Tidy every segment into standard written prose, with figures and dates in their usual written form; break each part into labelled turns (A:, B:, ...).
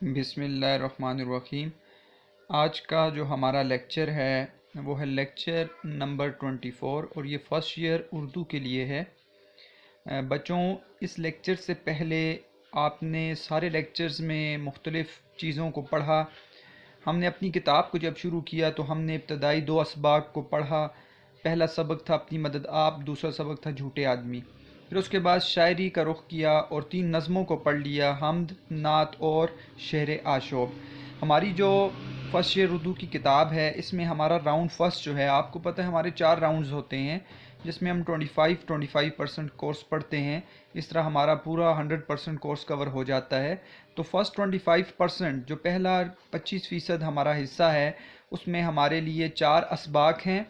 A: بسم اللہ الرحمن الرحیم۔ آج کا جو ہمارا لیکچر ہے وہ ہے لیکچر نمبر 24 اور یہ فرسٹ ایئر اردو کے لیے ہے۔ بچوں، اس لیکچر سے پہلے آپ نے سارے لیکچرز میں مختلف چیزوں کو پڑھا۔ ہم نے اپنی کتاب کو جب شروع کیا تو ہم نے ابتدائی 2 اسباق کو پڑھا۔ پہلا سبق تھا اپنی مدد آپ، دوسرا سبق تھا جھوٹے آدمی۔ پھر اس کے بعد شاعری کا رخ کیا اور 3 نظموں کو پڑھ لیا، حمد، نعت اور شعر آشوب۔ ہماری جو فرسٹ ایئر اردو کی کتاب ہے اس میں ہمارا راؤنڈ فرسٹ جو ہے، آپ کو پتہ ہے ہمارے 4 راؤنڈز ہوتے ہیں جس میں ہم 25% کورس پڑھتے ہیں۔ اس طرح ہمارا پورا 100% کورس کور ہو جاتا ہے۔ تو فرسٹ 25% جو پہلا 25% ہمارا حصہ ہے اس میں ہمارے لیے 4 اسباق ہیں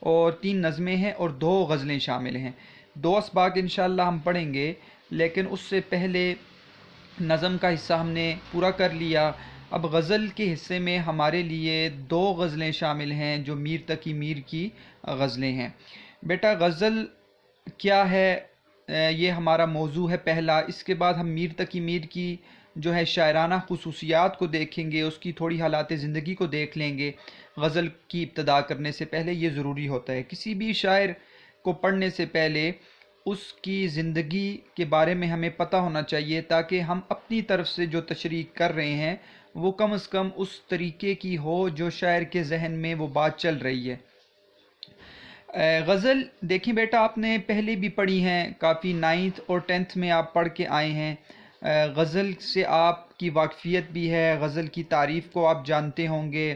A: اور 3 نظمیں ہیں اور 2 غزلیں شامل ہیں۔ 2 اسباق انشاءاللہ ہم پڑھیں گے، لیکن اس سے پہلے نظم کا حصہ ہم نے پورا کر لیا۔ اب غزل کے حصے میں ہمارے لیے 2 غزلیں شامل ہیں جو میر تقی میر کی غزلیں ہیں۔ بیٹا غزل کیا ہے، یہ ہمارا موضوع ہے پہلا۔ اس کے بعد ہم میر تقی میر کی جو ہے شاعرانہ خصوصیات کو دیکھیں گے، اس کی تھوڑی حالات زندگی کو دیکھ لیں گے۔ غزل کی ابتدا کرنے سے پہلے یہ ضروری ہوتا ہے، کسی بھی شاعر کو پڑھنے سے پہلے اس کی زندگی کے بارے میں ہمیں پتہ ہونا چاہیے تاکہ ہم اپنی طرف سے جو تشریح کر رہے ہیں وہ کم از کم اس طریقے کی ہو جو شاعر کے ذہن میں وہ بات چل رہی ہے۔ غزل دیکھیں بیٹا، آپ نے پہلے بھی پڑھی ہیں، کافی 9th اور 10th میں آپ پڑھ کے آئے ہیں۔ غزل سے آپ کی واقفیت بھی ہے، غزل کی تعریف کو آپ جانتے ہوں گے،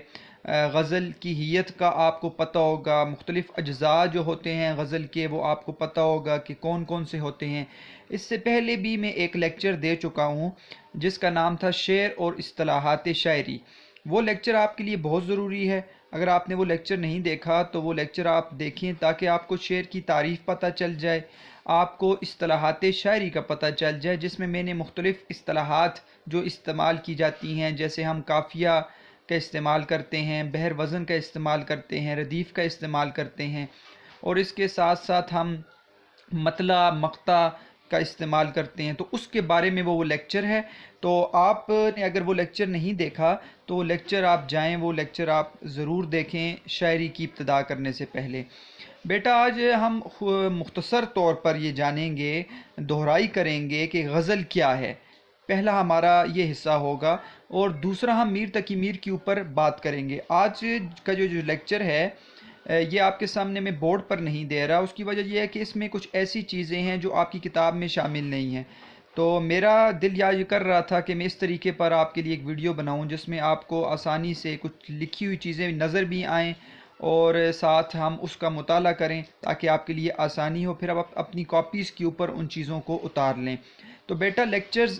A: غزل کی حیت کا آپ کو پتہ ہوگا، مختلف اجزاء جو ہوتے ہیں غزل کے وہ آپ کو پتہ ہوگا کہ کون کون سے ہوتے ہیں۔ اس سے پہلے بھی میں ایک لیکچر دے چکا ہوں جس کا نام تھا شعر اور اصطلاحات شاعری۔ وہ لیکچر آپ کے لیے بہت ضروری ہے۔ اگر آپ نے وہ لیکچر نہیں دیکھا تو وہ لیکچر آپ دیکھیں تاکہ آپ کو شعر کی تعریف پتہ چل جائے، آپ کو اصطلاحات شاعری کا پتہ چل جائے، جس میں نے مختلف اصطلاحات جو استعمال کی جاتی ہیں، جیسے ہم قافیہ کا استعمال کرتے ہیں، بحر وزن کا استعمال کرتے ہیں، ردیف کا استعمال کرتے ہیں، اور اس کے ساتھ ساتھ ہم مطلع مقطع کا استعمال کرتے ہیں۔ تو اس کے بارے میں وہ لیکچر ہے۔ تو آپ نے اگر وہ لیکچر نہیں دیکھا تو وہ لیکچر آپ جائیں، وہ لیکچر آپ ضرور دیکھیں شاعری کی ابتدا کرنے سے پہلے۔ بیٹا آج ہم مختصر طور پر یہ جانیں گے، دہرائی کریں گے کہ غزل کیا ہے۔ پہلا ہمارا یہ حصہ ہوگا اور دوسرا ہم میر تقی میر کے اوپر بات کریں گے۔ آج کا جو لیکچر ہے یہ آپ کے سامنے میں بورڈ پر نہیں دے رہا، اس کی وجہ یہ ہے کہ اس میں کچھ ایسی چیزیں ہیں جو آپ کی کتاب میں شامل نہیں ہیں۔ تو میرا دل یہ کر رہا تھا کہ میں اس طریقے پر آپ کے لیے ایک ویڈیو بناؤں جس میں آپ کو آسانی سے کچھ لکھی ہوئی چیزیں نظر بھی آئیں اور ساتھ ہم اس کا مطالعہ کریں تاکہ آپ کے لیے آسانی ہو، پھر آپ اپنی کاپیز کے اوپر ان چیزوں کو اتار لیں۔ تو بیٹا لیکچرز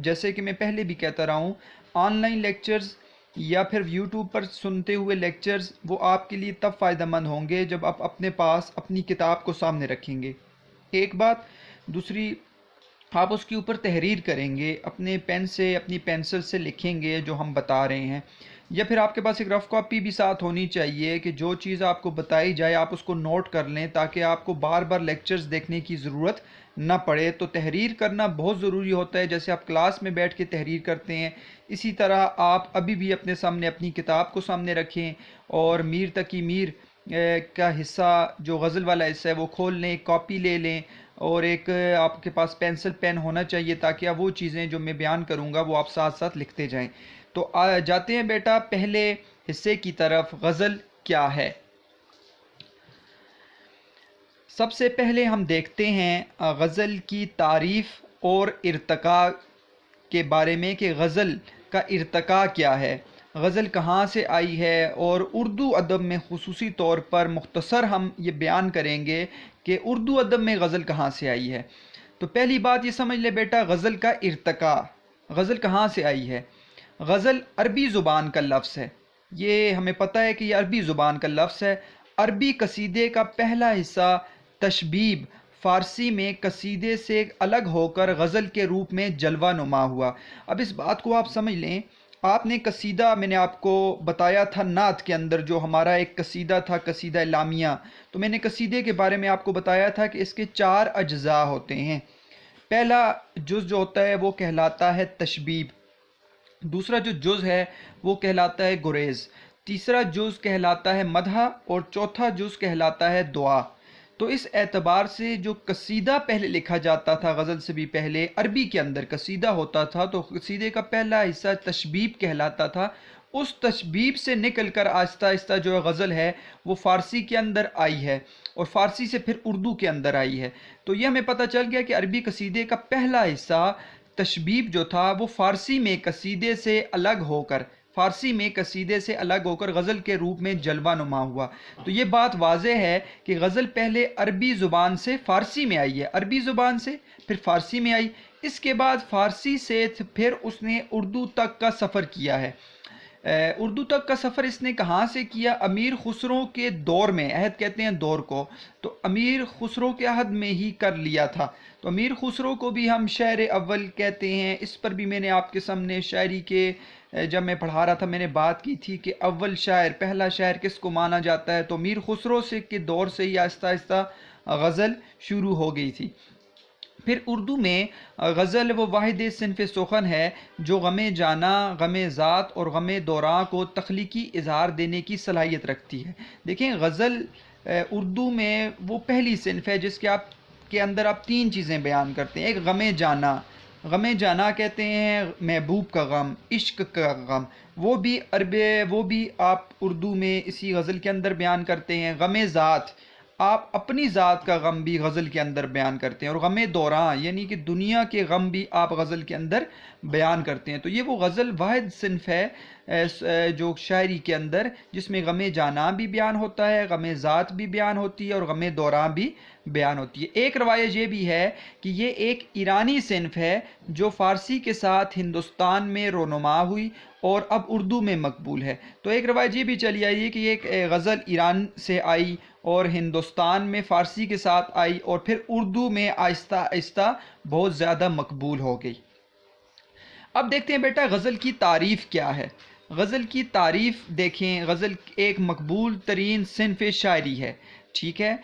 A: جیسے کہ میں پہلے بھی کہتا رہا ہوں، آن لائن لیکچرز یا پھر یوٹیوب پر سنتے ہوئے لیکچرز وہ آپ کے لیے تب فائدہ مند ہوں گے جب آپ اپنے پاس اپنی کتاب کو سامنے رکھیں گے، ایک بات۔ دوسری، آپ اس کے اوپر تحریر کریں گے، اپنے پین سے اپنی پینسل سے لکھیں گے جو ہم بتا رہے ہیں، یا پھر آپ کے پاس ایک رف کاپی بھی ساتھ ہونی چاہیے کہ جو چیز آپ کو بتائی جائے آپ اس کو نوٹ کر لیں تاکہ آپ کو بار بار لیکچرز دیکھنے کی ضرورت نہ پڑے۔ تو تحریر کرنا بہت ضروری ہوتا ہے، جیسے آپ کلاس میں بیٹھ کے تحریر کرتے ہیں اسی طرح آپ ابھی بھی اپنے سامنے اپنی کتاب کو سامنے رکھیں اور میر تقی میر کا حصہ جو غزل والا حصہ ہے وہ کھول لیں، ایک کاپی لے لیں اور ایک آپ کے پاس پینسل پین ہونا چاہیے تاکہ وہ چیزیں جو میں بیان کروں گا وہ آپ ساتھ ساتھ لکھتے جائیں۔ تو جاتے ہیں بیٹا پہلے حصے کی طرف، غزل کیا ہے۔ سب سے پہلے ہم دیکھتے ہیں غزل کی تعریف اور ارتقاء کے بارے میں کہ غزل کا ارتقاء کیا ہے، غزل کہاں سے آئی ہے، اور اردو ادب میں خصوصی طور پر مختصر ہم یہ بیان کریں گے کہ اردو ادب میں غزل کہاں سے آئی ہے۔ تو پہلی بات یہ سمجھ لے بیٹا، غزل کا ارتقاء، غزل کہاں سے آئی ہے۔ غزل عربی زبان کا لفظ ہے، یہ ہمیں پتہ ہے کہ یہ عربی زبان کا لفظ ہے۔ عربی قصیدے کا پہلا حصہ تشبیب فارسی میں قصیدے سے الگ ہو کر غزل کے روپ میں جلوہ نما ہوا۔ اب اس بات کو آپ سمجھ لیں، آپ نے قصیدہ میں نے آپ کو بتایا تھا نعت کے اندر جو ہمارا ایک قصیدہ تھا، قصیدہ لامیہ، تو میں نے قصیدے کے بارے میں آپ کو بتایا تھا کہ اس کے 4 اجزاء ہوتے ہیں۔ پہلا جز جو ہوتا ہے وہ کہلاتا ہے تشبیب، دوسرا جو جز ہے وہ کہلاتا ہے گریز، تیسرا جز کہلاتا ہے مدح، اور چوتھا جز کہلاتا ہے دعا۔ تو اس اعتبار سے جو قصیدہ پہلے لکھا جاتا تھا، غزل سے بھی پہلے عربی کے اندر قصیدہ ہوتا تھا، تو قصیدے کا پہلا حصہ تشبیب کہلاتا تھا۔ اس تشبیب سے نکل کر آہستہ آہستہ جو ہے غزل ہے وہ فارسی کے اندر آئی ہے، اور فارسی سے پھر اردو کے اندر آئی ہے۔ تو یہ ہمیں پتہ چل گیا کہ عربی قصیدے کا پہلا حصہ تشبیب جو تھا وہ فارسی میں قصیدے سے الگ ہو کر، غزل کے روپ میں جلوہ نما ہوا۔ تو یہ بات واضح ہے کہ غزل پہلے عربی زبان سے فارسی میں آئی ہے، عربی زبان سے پھر فارسی میں آئی، اس کے بعد فارسی سے پھر اس نے اردو تک کا سفر کیا ہے۔ اردو تک کا سفر اس نے کہاں سے کیا؟ امیر خسرو کے دور میں، عہد کہتے ہیں دور کو، تو امیر خسرو کے عہد میں ہی کر لیا تھا۔ تو امیر خسرو کو بھی ہم شاعر اول کہتے ہیں، اس پر بھی میں نے آپ کے سامنے شاعری کے جب میں پڑھا رہا تھا میں نے بات کی تھی کہ اول شاعر، پہلا شاعر کس کو مانا جاتا ہے؟ تو امیر خسرو سے کے دور سے ہی آہستہ آہستہ غزل شروع ہو گئی تھی۔ پھر اردو میں غزل وہ واحد صنف سخن ہے جو غم جانا، غم ذات اور غم دوراں کو تخلیقی اظہار دینے کی صلاحیت رکھتی ہے۔ دیکھیں غزل اردو میں وہ پہلی صنف ہے جس کے اندر آپ تین چیزیں بیان کرتے ہیں۔ ایک غم جانا، غم جانا کہتے ہیں محبوب کا غم، عشق کا غم، وہ بھی آپ اردو میں اسی غزل کے اندر بیان کرتے ہیں۔ غم ذات، آپ اپنی ذات کا غم بھی غزل کے اندر بیان کرتے ہیں، اور غم دوران یعنی کہ دنیا کے غم بھی آپ غزل کے اندر بیان کرتے ہیں۔ تو یہ وہ غزل واحد صنف ہے جو شاعری کے اندر جس میں غم جانا بھی بیان ہوتا ہے، غم ذات بھی بیان ہوتی ہے، اور غم دوران بھی بیان ہوتی ہے۔ ایک روایت یہ بھی ہے کہ یہ ایک ایرانی صنف ہے جو فارسی کے ساتھ ہندوستان میں رونما ہوئی اور اب اردو میں مقبول ہے۔ تو ایک روایت یہ بھی چلی آئی ہے کہ یہ غزل ایران سے آئی اور ہندوستان میں فارسی کے ساتھ آئی، اور پھر اردو میں آہستہ آہستہ بہت زیادہ مقبول ہو گئی۔ اب دیکھتے ہیں بیٹا غزل کی تعریف کیا ہے۔ غزل کی تعریف دیکھیں، غزل ایک مقبول ترین صنف شاعری ہے، ٹھیک ہے۔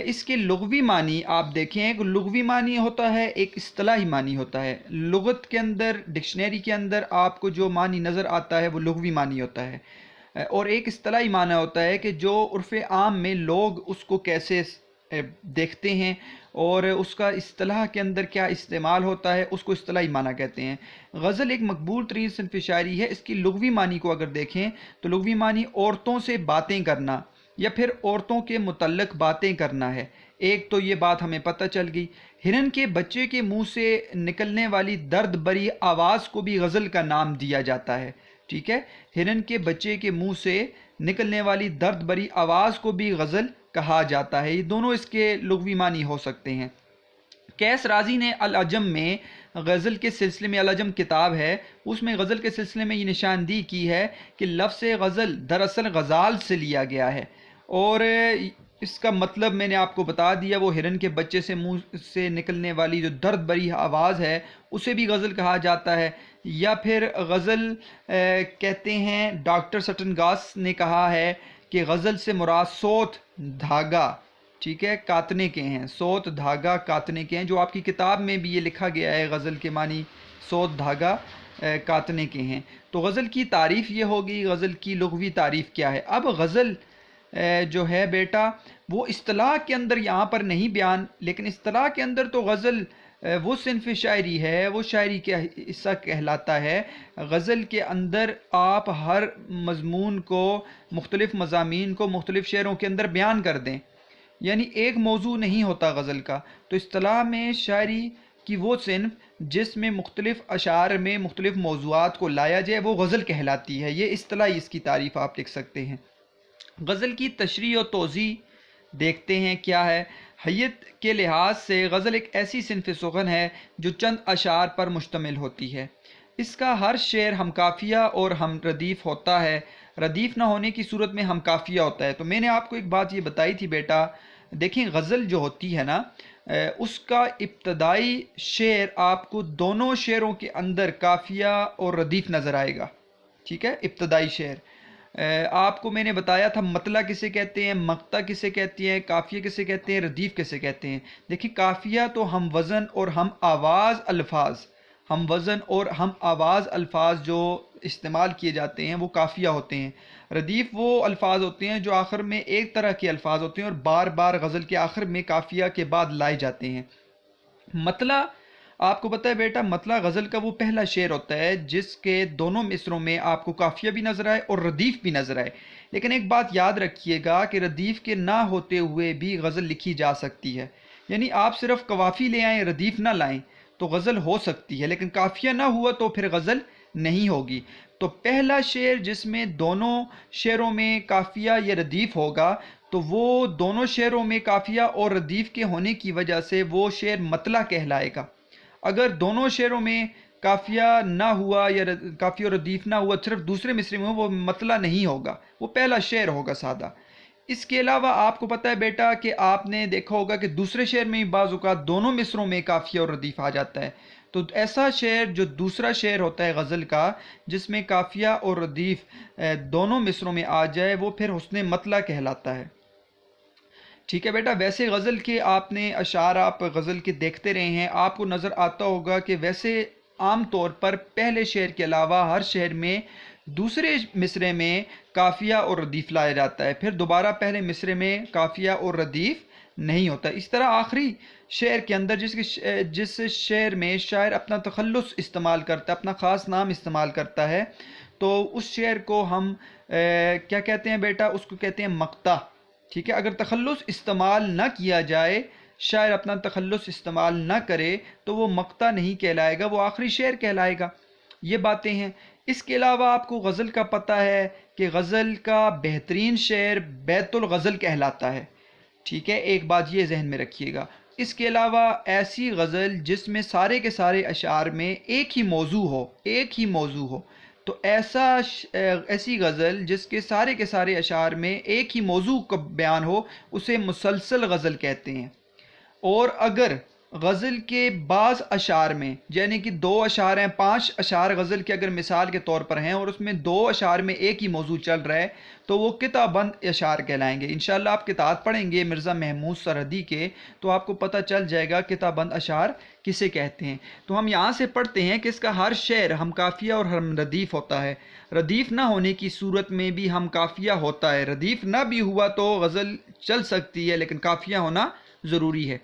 A: اس کے لغوی معنی آپ دیکھیں، ایک لغوی معنی ہوتا ہے، ایک اصطلاحی معنی ہوتا ہے۔ لغت کے اندر، ڈکشنری کے اندر آپ کو جو معنی نظر آتا ہے وہ لغوی معنی ہوتا ہے، اور ایک اصطلاحی معنی ہوتا ہے کہ جو عرف عام میں لوگ اس کو کیسے دیکھتے ہیں اور اس کا اصطلاح کے اندر کیا استعمال ہوتا ہے، اس کو اصطلاحی معنی کہتے ہیں۔ غزل ایک مقبول ترین صنف شاعری ہے۔ اس کی لغوی معنی کو اگر دیکھیں تو لغوی معنی عورتوں سے باتیں کرنا یا پھر عورتوں کے متعلق باتیں کرنا ہے۔ ایک تو یہ بات ہمیں پتہ چل گئی۔ ہرن کے بچے کے منہ سے نکلنے والی درد بری آواز کو بھی غزل کا نام دیا جاتا ہے، ٹھیک ہے۔ ہرن کے بچے کے منہ سے نکلنے والی درد بری آواز کو بھی غزل کہا جاتا ہے۔ یہ دونوں اس کے لغوی معنی ہو سکتے ہیں۔ قیس رازی نے العجم میں غزل کے سلسلے میں، العجم کتاب ہے، اس میں غزل کے سلسلے میں یہ نشاندہی کی ہے کہ لفظ غزل دراصل غزال سے لیا گیا ہے، اور اس کا مطلب میں نے آپ کو بتا دیا، وہ ہرن کے بچے سے منہ سے نکلنے والی جو درد بری آواز ہے اسے بھی غزل کہا جاتا ہے۔ یا پھر غزل کہتے ہیں، ڈاکٹر سٹن گاس نے کہا ہے کہ غزل سے مراد صوت دھاگا، ٹھیک ہے، کاتنے کے ہیں، صوت دھاگا کاتنے کے ہیں، جو آپ کی کتاب میں بھی یہ لکھا گیا ہے، غزل کے معنی صوت دھاگا کاتنے کے ہیں۔ تو غزل کی تعریف یہ ہوگی، غزل کی لغوی تعریف کیا ہے۔ اب غزل جو ہے بیٹا وہ اصطلاح کے اندر یہاں پر نہیں بیان، لیکن اصطلاح کے اندر تو غزل وہ صنف شاعری ہے، وہ شاعری کا حصہ کہلاتا ہے۔ غزل کے اندر آپ ہر مضمون کو، مختلف مضامین کو مختلف شعروں کے اندر بیان کر دیں، یعنی ایک موضوع نہیں ہوتا غزل کا۔ تو اصطلاح میں شاعری کی وہ صنف جس میں مختلف اشعار میں مختلف موضوعات کو لایا جائے وہ غزل کہلاتی ہے۔ یہ اصطلاحی اس کی تعریف آپ لکھ سکتے ہیں۔ غزل کی تشریح و توضیح دیکھتے ہیں کیا ہے۔ حیت کے لحاظ سے غزل ایک ایسی صنف سخن ہے جو چند اشعار پر مشتمل ہوتی ہے۔ اس کا ہر شعر ہم قافیہ اور ہم ردیف ہوتا ہے، ردیف نہ ہونے کی صورت میں ہم قافیہ ہوتا ہے۔ تو میں نے آپ کو ایک بات یہ بتائی تھی بیٹا، دیکھیں غزل جو ہوتی ہے نا، اس کا ابتدائی شعر آپ کو دونوں شعروں کے اندر قافیہ اور ردیف نظر آئے گا، ٹھیک ہے۔ ابتدائی شعر آپ کو میں نے بتایا تھا مطلع کسے کہتے ہیں، مقطع کسے کہتے ہیں، قافیہ کسے کہتے ہیں، ردیف کسے کہتے ہیں۔ دیکھیں قافیہ تو ہم وزن اور ہم آواز الفاظ، ہم وزن اور ہم آواز الفاظ جو استعمال کیے جاتے ہیں وہ قافیہ ہوتے ہیں۔ ردیف وہ الفاظ ہوتے ہیں جو آخر میں ایک طرح کے الفاظ ہوتے ہیں اور بار بار غزل کے آخر میں قافیہ کے بعد لائے جاتے ہیں۔ مطلع، آپ کو پتہ ہے بیٹا، مطلع غزل کا وہ پہلا شعر ہوتا ہے جس کے دونوں مصروں میں آپ کو قافیہ بھی نظر آئے اور ردیف بھی نظر آئے۔ لیکن ایک بات یاد رکھیے گا کہ ردیف کے نہ ہوتے ہوئے بھی غزل لکھی جا سکتی ہے، یعنی آپ صرف قوافی لے آئیں، ردیف نہ لائیں تو غزل ہو سکتی ہے، لیکن قافیہ نہ ہوا تو پھر غزل نہیں ہوگی۔ تو پہلا شعر جس میں دونوں شعروں میں قافیہ یا ردیف ہوگا تو وہ دونوں شعروں میں قافیہ اور ردیف کے ہونے کی وجہ سے وہ شعر مطلع کہلائے گا۔ اگر دونوں شعروں میں قافیہ نہ ہوا یا قافیہ اور ردیف نہ ہوا، صرف دوسرے مصرے میں وہ مطلع نہیں ہوگا، وہ پہلا شعر ہوگا سادہ۔ اس کے علاوہ آپ کو پتہ ہے بیٹا کہ آپ نے دیکھا ہوگا کہ دوسرے شعر میں بعض اوقات دونوں مصروں میں قافیہ اور ردیف آ جاتا ہے، تو ایسا شعر جو دوسرا شعر ہوتا ہے غزل کا جس میں قافیہ اور ردیف دونوں مصروں میں آ جائے وہ پھر حسن مطلع کہلاتا ہے۔ ٹھیک ہے بیٹا، ویسے غزل کے آپ نے اشعار آپ غزل کے دیکھتے رہے ہیں، آپ کو نظر آتا ہوگا کہ ویسے عام طور پر پہلے شعر کے علاوہ ہر شعر میں دوسرے مصرے میں قافیہ اور ردیف لایا جاتا ہے، پھر دوبارہ پہلے مصرے میں قافیہ اور ردیف نہیں ہوتا۔ اس طرح آخری شعر کے اندر جس شعر میں شاعر اپنا تخلص استعمال کرتا ہے، اپنا خاص نام استعمال کرتا ہے، تو اس شعر کو ہم کیا کہتے ہیں بیٹا؟ اس کو کہتے ہیں مقطع۔ ٹھیک ہے، اگر تخلص استعمال نہ کیا جائے، شاعر اپنا تخلص استعمال نہ کرے تو وہ مقطع نہیں کہلائے گا، وہ آخری شعر کہلائے گا۔ یہ باتیں ہیں۔ اس کے علاوہ آپ کو غزل کا پتہ ہے کہ غزل کا بہترین شعر بیت الغزل کہلاتا ہے۔ ٹھیک ہے، ایک بات یہ ذہن میں رکھیے گا۔ اس کے علاوہ ایسی غزل جس میں سارے کے سارے اشعار میں ایک ہی موضوع ہو تو ایسی غزل جس کے سارے اشعار میں ایک ہی موضوع کا بیان ہو اسے مسلسل غزل کہتے ہیں۔ اور اگر غزل کے بعض اشعار میں، یعنی کہ 2 اشعار ہیں، 5 اشعار غزل کے اگر مثال کے طور پر ہیں اور اس میں 2 اشعار میں ایک ہی موضوع چل رہا ہے تو وہ قطع بند اشعار کہلائیں گے۔ انشاءاللہ آپ کتاب پڑھیں گے مرزا محمود سرحدی کے تو آپ کو پتہ چل جائے گا قطع بند اشعار کسے کہتے ہیں۔ تو ہم یہاں سے پڑھتے ہیں کہ اس کا ہر شعر ہم قافیہ اور ہم ردیف ہوتا ہے۔ ردیف نہ ہونے کی صورت میں بھی ہم قافیہ ہوتا ہے، ردیف نہ بھی ہوا تو غزل چل سکتی ہے لیکن قافیہ ہونا ضروری ہے۔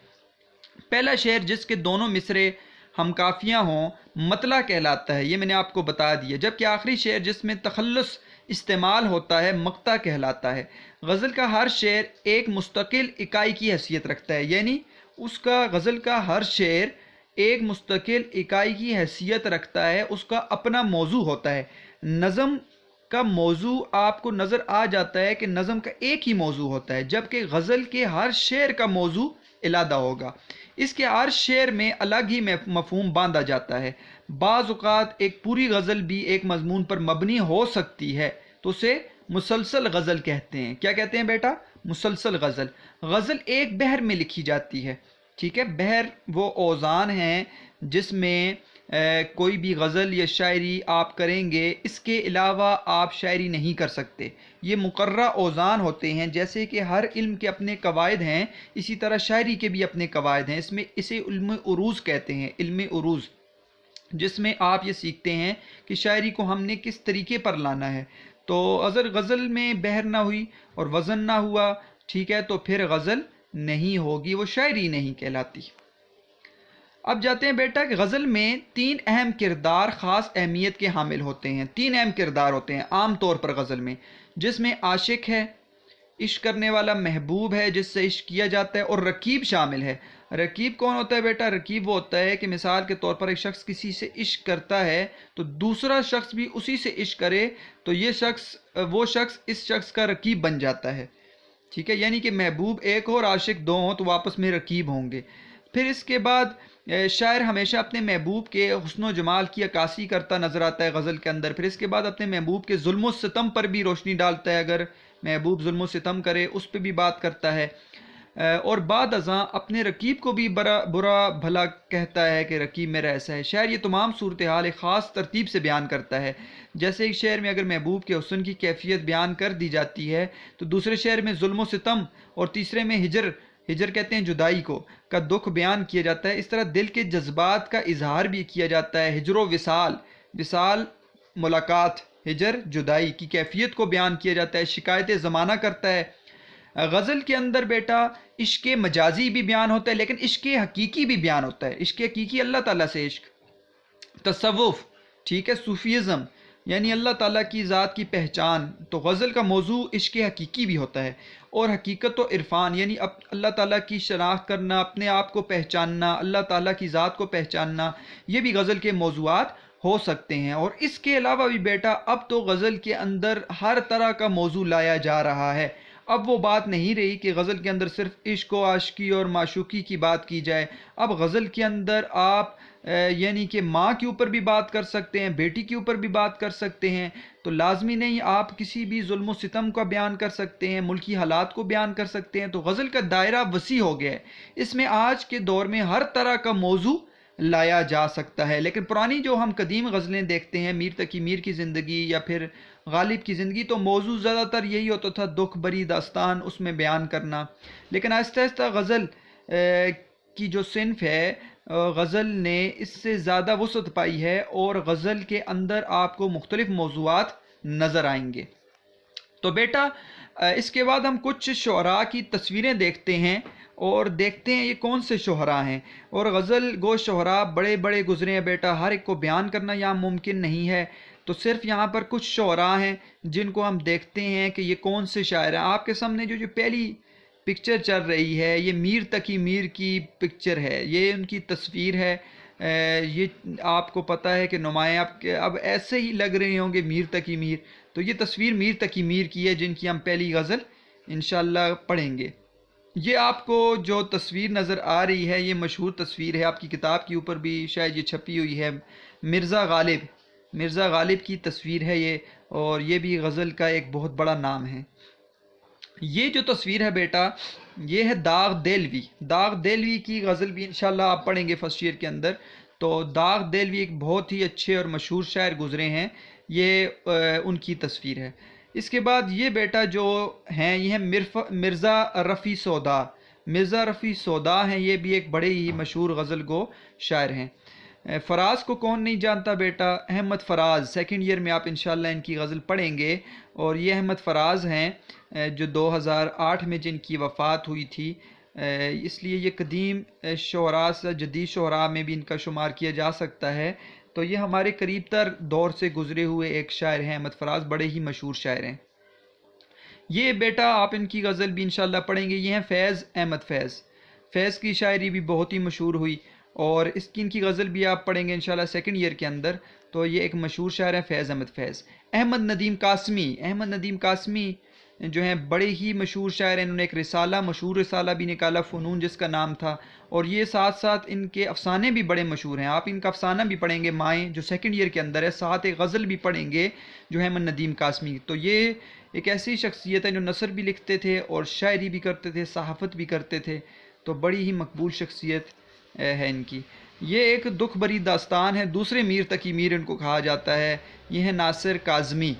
A: پہلا شعر جس کے دونوں مصرے ہم قافیہ ہوں مطلع کہلاتا ہے، یہ میں نے آپ کو بتا دیا، جبکہ آخری شعر جس میں تخلص استعمال ہوتا ہے مقطع کہلاتا ہے۔ غزل کا ہر شعر ایک مستقل اکائی کی حیثیت رکھتا ہے، یعنی غزل کا ہر شعر ایک مستقل اکائی کی حیثیت رکھتا ہے، اس کا اپنا موضوع ہوتا ہے۔ نظم کا موضوع آپ کو نظر آ جاتا ہے کہ نظم کا ایک ہی موضوع ہوتا ہے، جبکہ غزل کے ہر شعر کا موضوع علیحدہ ہوگا، اس کے ہر شعر میں الگ ہی مفہوم باندھا جاتا ہے۔ بعض اوقات ایک پوری غزل بھی ایک مضمون پر مبنی ہو سکتی ہے تو اسے مسلسل غزل کہتے ہیں۔ کیا کہتے ہیں بیٹا؟ مسلسل غزل۔ غزل ایک بحر میں لکھی جاتی ہے۔ ٹھیک ہے، بحر وہ اوزان ہیں جس میں کوئی بھی غزل یا شاعری آپ کریں گے، اس کے علاوہ آپ شاعری نہیں کر سکتے۔ یہ مقررہ اوزان ہوتے ہیں، جیسے کہ ہر علم کے اپنے قواعد ہیں اسی طرح شاعری کے بھی اپنے قواعد ہیں۔ اسے علم عروض کہتے ہیں، علم عروض، جس میں آپ یہ سیکھتے ہیں کہ شاعری کو ہم نے کس طریقے پر لانا ہے۔ تو اگر غزل میں بحر نہ ہوئی اور وزن نہ ہوا، ٹھیک ہے، تو پھر غزل نہیں ہوگی، وہ شاعری نہیں کہلاتی۔ اب جاتے ہیں بیٹا کہ غزل میں 3 اہم کردار خاص اہمیت کے حامل ہوتے ہیں۔ 3 اہم کردار ہوتے ہیں عام طور پر غزل میں، جس میں عاشق ہے، عشق کرنے والا محبوب ہے جس سے عشق کیا جاتا ہے، اور رقیب شامل ہے۔ رقیب کون ہوتا ہے بیٹا؟ رقیب وہ ہوتا ہے کہ مثال کے طور پر ایک شخص کسی سے عشق کرتا ہے تو دوسرا شخص بھی اسی سے عشق کرے تو وہ شخص اس شخص کا رقیب بن جاتا ہے۔ ٹھیک ہے، یعنی کہ محبوب ایک ہو اور عاشق 2 ہوں تو وہ آپس میں رقیب ہوں گے۔ پھر اس کے بعد شاعر ہمیشہ اپنے محبوب کے حسن و جمال کی عکاسی کرتا نظر آتا ہے غزل کے اندر۔ پھر اس کے بعد اپنے محبوب کے ظلم و ستم پر بھی روشنی ڈالتا ہے، اگر محبوب ظلم و ستم کرے اس پہ بھی بات کرتا ہے، اور بعد ازاں اپنے رقیب کو بھی برا بھلا کہتا ہے کہ رقیب میرا ایسا ہے۔ شاعر یہ تمام صورتحال ایک خاص ترتیب سے بیان کرتا ہے، جیسے ایک شعر میں اگر محبوب کے حسن کی کیفیت بیان کر دی جاتی ہے تو دوسرے شعر میں ظلم و ستم اور تیسرے میں ہجر کہتے ہیں جدائی کا دکھ بیان کیا جاتا ہے۔ اس طرح دل کے جذبات کا اظہار بھی کیا جاتا ہے۔ ہجر و وصال ملاقات، ہجر، جدائی کی کیفیت کو بیان کیا جاتا ہے، شکایت زمانہ کرتا ہے۔ غزل کے اندر بیٹا عشق مجازی بھی بیان ہوتا ہے، لیکن عشق حقیقی بھی بیان ہوتا ہے، عشق حقیقی اللہ تعالیٰ سے عشق، تصوف، ٹھیک ہے، صوفیزم، یعنی اللہ تعالیٰ کی ذات کی پہچان۔ تو غزل کا موضوع عشق حقیقی بھی ہوتا ہے، اور حقیقت و عرفان یعنی اللہ تعالیٰ کی شناخت کرنا، اپنے آپ کو پہچاننا، اللہ تعالیٰ کی ذات کو پہچاننا، یہ بھی غزل کے موضوعات ہو سکتے ہیں۔ اور اس کے علاوہ بھی بیٹا اب تو غزل کے اندر ہر طرح کا موضوع لایا جا رہا ہے۔ اب وہ بات نہیں رہی کہ غزل کے اندر صرف عشق و عاشقی اور معشوقی کی بات کی جائے۔ اب غزل کے اندر آپ یعنی کہ ماں کے اوپر بھی بات کر سکتے ہیں، بیٹی کے اوپر بھی بات کر سکتے ہیں، تو لازمی نہیں آپ کسی بھی ظلم و ستم کا بیان کر سکتے ہیں، ملکی حالات کو بیان کر سکتے ہیں۔ تو غزل کا دائرہ وسیع ہو گیا ہے، اس میں آج کے دور میں ہر طرح کا موضوع لایا جا سکتا ہے۔ لیکن پرانی جو ہم قدیم غزلیں دیکھتے ہیں، میر تقی میر کی زندگی یا پھر غالب کی زندگی، تو موضوع زیادہ تر یہی ہوتا تھا، دکھ بری داستان اس میں بیان کرنا۔ لیکن آہستہ آہستہ غزل کی جو صنف ہے، غزل نے اس سے زیادہ وسعت پائی ہے، اور غزل کے اندر آپ کو مختلف موضوعات نظر آئیں گے۔ تو بیٹا اس کے بعد ہم کچھ شعراء کی تصویریں دیکھتے ہیں اور دیکھتے ہیں یہ کون سے شعراء ہیں۔ اور غزل گو شعراء بڑے بڑے گزرے ہیں بیٹا، ہر ایک کو بیان کرنا یہاں ممکن نہیں ہے، تو صرف یہاں پر کچھ شعراء ہیں جن کو ہم دیکھتے ہیں کہ یہ کون سے شاعر ہیں۔ آپ کے سامنے جو پہلی پکچر چل رہی ہے، یہ میر تقی میر کی پکچر ہے، یہ ان کی تصویر ہے۔ یہ آپ کو پتہ ہے کہ نمایاں اب ایسے ہی لگ رہے ہوں گے میر تقی میر، تو یہ تصویر میر تقی میر کی ہے جن کی ہم پہلی غزل انشاءاللہ پڑھیں گے۔ یہ آپ کو جو تصویر نظر آ رہی ہے یہ مشہور تصویر ہے، آپ کی کتاب کے اوپر بھی شاید یہ چھپی ہوئی ہے، مرزا غالب کی تصویر ہے یہ، اور یہ بھی غزل کا ایک بہت بڑا نام ہے۔ یہ جو تصویر ہے بیٹا یہ ہے داغ دہلوی کی غزل بھی انشاءاللہ آپ پڑھیں گے فرسٹ ایئر کے اندر۔ تو داغ دہلوی ایک بہت ہی اچھے اور مشہور شاعر گزرے ہیں، یہ ان کی تصویر ہے۔ اس کے بعد یہ بیٹا جو ہیں یہ ہیں مرزا رفیع سودا ہیں، یہ بھی ایک بڑے ہی مشہور غزل گو شاعر ہیں۔ فراز کو کون نہیں جانتا بیٹا، احمد فراز، سیکنڈ ایئر میں آپ انشاءاللہ ان کی غزل پڑھیں گے۔ اور یہ احمد فراز ہیں جو 2008 میں جن کی وفات ہوئی تھی، اس لیے یہ قدیم شعراء سے جدید شعراء میں بھی ان کا شمار کیا جا سکتا ہے۔ تو یہ ہمارے قریب تر دور سے گزرے ہوئے ایک شاعر ہیں احمد فراز، بڑے ہی مشہور شاعر ہیں۔ یہ بیٹا آپ ان کی غزل بھی انشاءاللہ پڑھیں گے، یہ ہیں فیض کی شاعری بھی بہت ہی مشہور ہوئی، اور ان کی غزل بھی آپ پڑھیں گے انشاءاللہ سیکنڈ ایئر کے اندر۔ تو یہ ایک مشہور شاعر ہیں فیض۔ احمد ندیم قاسمی جو ہیں بڑے ہی مشہور شاعر ہیں، انہوں نے ایک مشہور رسالہ بھی نکالا، فنون جس کا نام تھا، اور یہ ساتھ ساتھ ان کے افسانے بھی بڑے مشہور ہیں، آپ ان کا افسانہ بھی پڑھیں گے مائیں جو سیکنڈ ایئر کے اندر ہے، ساتھ ایک غزل بھی پڑھیں گے جو ہے احمد ندیم قاسمی۔ تو یہ ایک ایسی شخصیت ہے جو نثر بھی لکھتے تھے اور شاعری بھی کرتے تھے، صحافت بھی کرتے تھے، تو بڑی ہی مقبول شخصیت ہے ان کی۔ یہ ایک دکھ بری داستان ہے، دوسرے میر تقی میر ان کو کہا جاتا ہے، یہ ہے ناصر کاظمی،